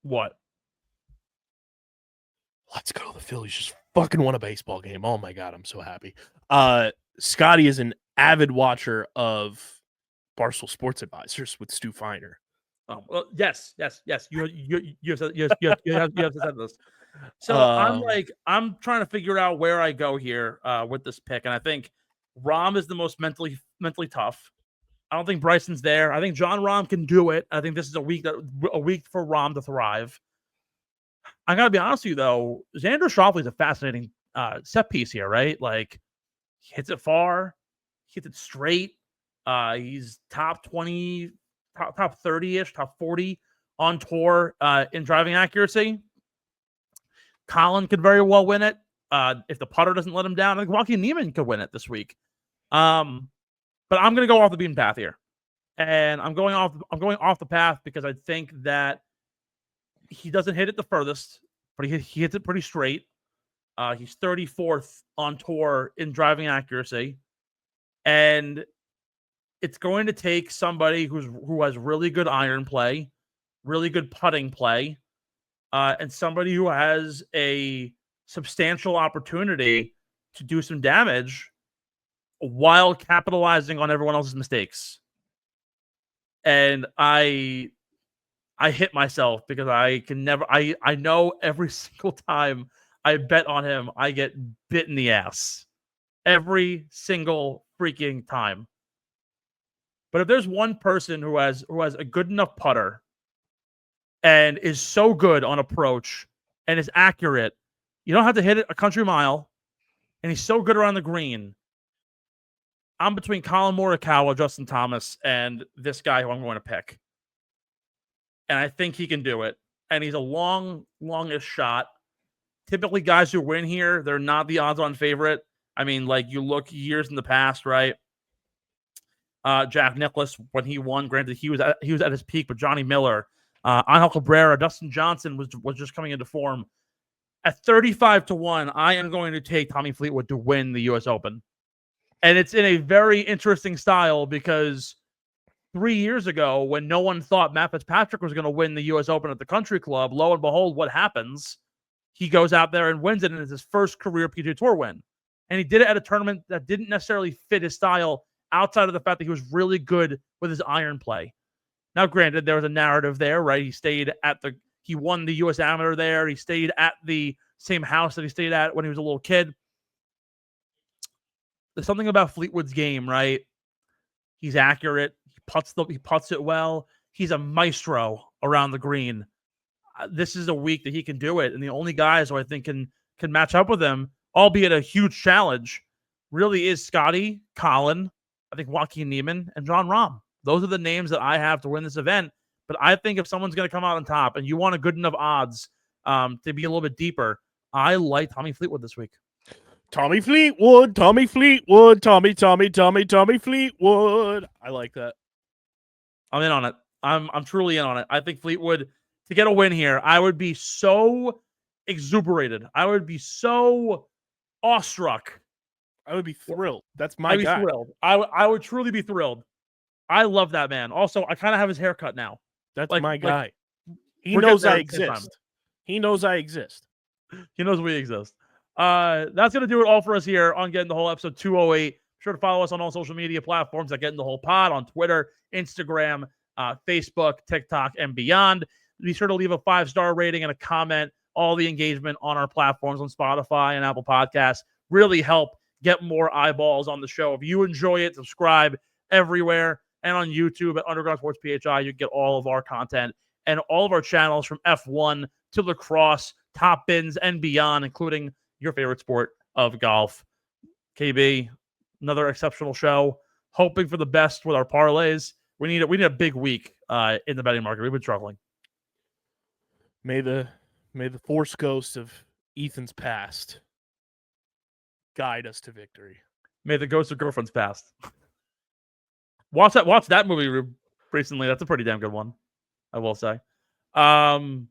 What? Let's go. The Phillies just fucking won a baseball game. Oh my God, I'm so happy. Scotty is an avid watcher of Barstool Sports Advisors with Stu Feiner. Oh, well, yes. You have to say this. So I'm trying to figure out where I go here with this pick, and I think Rahm is the most mentally tough. I don't think Bryson's there. I think John Rahm can do it. I think this is a week for Rahm to thrive. I gotta be honest with you though, Xander Schauffele is a fascinating set piece here, right? Like, he hits it far, hits it straight. He's top 20, top 30-ish, top 40 on tour in driving accuracy. Colin could very well win it if the putter doesn't let him down. I think Joaquin Niemann could win it this week. But I'm going to go off the beaten path here, and I'm going off the path because I think that he doesn't hit it the furthest, but he hits it pretty straight. He's 34th on tour in driving accuracy, and it's going to take somebody who has really good iron play, really good putting play, and somebody who has a substantial opportunity to do some damage while capitalizing on everyone else's mistakes. And I hit myself because I know every single time I bet on him, I get bit in the ass. Every single freaking time. But if there's one person who has a good enough putter and is so good on approach and is accurate, you don't have to hit it a country mile, and he's so good around the green, I'm between Colin Morikawa, Justin Thomas, and this guy who I'm going to pick. And I think he can do it. And he's a longish shot. Typically, guys who win here, they're not the odds-on favorite. I mean, like, you look years in the past, right? Jack Nicklaus, when he won, granted he was at his peak, but Johnny Miller, Angel Cabrera, Dustin Johnson was just coming into form. At 35-1, I am going to take Tommy Fleetwood to win the U.S. Open. And it's in a very interesting style because 3 years ago, when no one thought Matt Fitzpatrick was going to win the U.S. Open at the Country Club, lo and behold, what happens? He goes out there and wins it, and it's his first career PGA Tour win. And he did it at a tournament that didn't necessarily fit his style outside of the fact that he was really good with his iron play. Now, granted, there was a narrative there, right? He won the U.S. Amateur there. He stayed at the same house that he stayed at when he was a little kid. There's something about Fleetwood's game, right? He's accurate. He puts it well. He's a maestro around the green. This is a week that he can do it, and the only guys who I think can match up with him, albeit a huge challenge, really is Scotty, Colin, I think Joaquin Niemann, and Jon Rahm. Those are the names that I have to win this event. But I think if someone's going to come out on top and you want a good enough odds to be a little bit deeper, I like Tommy Fleetwood this week. Tommy Fleetwood. Tommy Fleetwood. I like that. I'm in on it. I'm truly in on it. I think Fleetwood, to get a win here, I would be so exuberated. I would be so awestruck. I would be thrilled. That's my guy. Thrilled. I would truly be thrilled. I love that man. Also, I kind of have his haircut now. That's my guy. He knows I exist. He knows I exist. He knows we exist. That's going to do it all for us here on Getting the Whole, episode 208. Be sure to follow us on all social media platforms at Getting the Whole Pod, on Twitter, Instagram, Facebook, TikTok, and beyond. Be sure to leave a 5-star rating and a comment. All the engagement on our platforms on Spotify and Apple Podcasts really help get more eyeballs on the show. If you enjoy it, subscribe everywhere. And on YouTube at Underground Sports PHI, you get all of our content and all of our channels from F1 to lacrosse, top bins, and beyond, including your favorite sport of golf. KB, another exceptional show. Hoping for the best with our parlays. We need a big week in the betting market. We've been struggling. May the force ghost of Ethan's past guide us to victory. May the ghost of girlfriend's past. Watch that movie recently. That's a pretty damn good one, I will say. Man.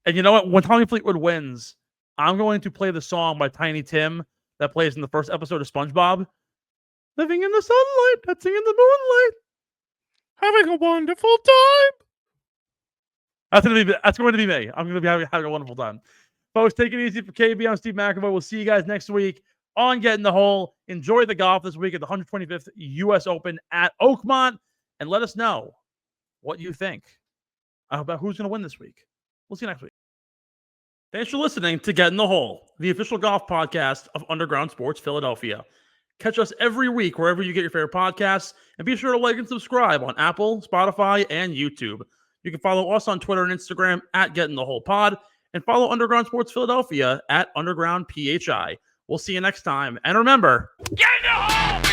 And you know what? When Tommy Fleetwood wins, I'm going to play the song by Tiny Tim that plays in the first episode of SpongeBob. Living in the sunlight, dancing in the moonlight, having a wonderful time. That's going to be me. I'm going to be having a wonderful time. Folks, take it easy for KB. I'm Steve McAvoy. We'll see you guys next week on Get in the Hole. Enjoy the golf this week at the 125th U.S. Open at Oakmont, and let us know what you think about who's going to win this week. We'll see you next week. Thanks for listening to Get in the Hole, the official golf podcast of Underground Sports Philadelphia. Catch us every week wherever you get your favorite podcasts, and be sure to like and subscribe on Apple, Spotify, and YouTube. You can follow us on Twitter and Instagram at Get in the Hole Pod, and follow Underground Sports Philadelphia at Underground PHI. We'll see you next time, and remember, get in the hole!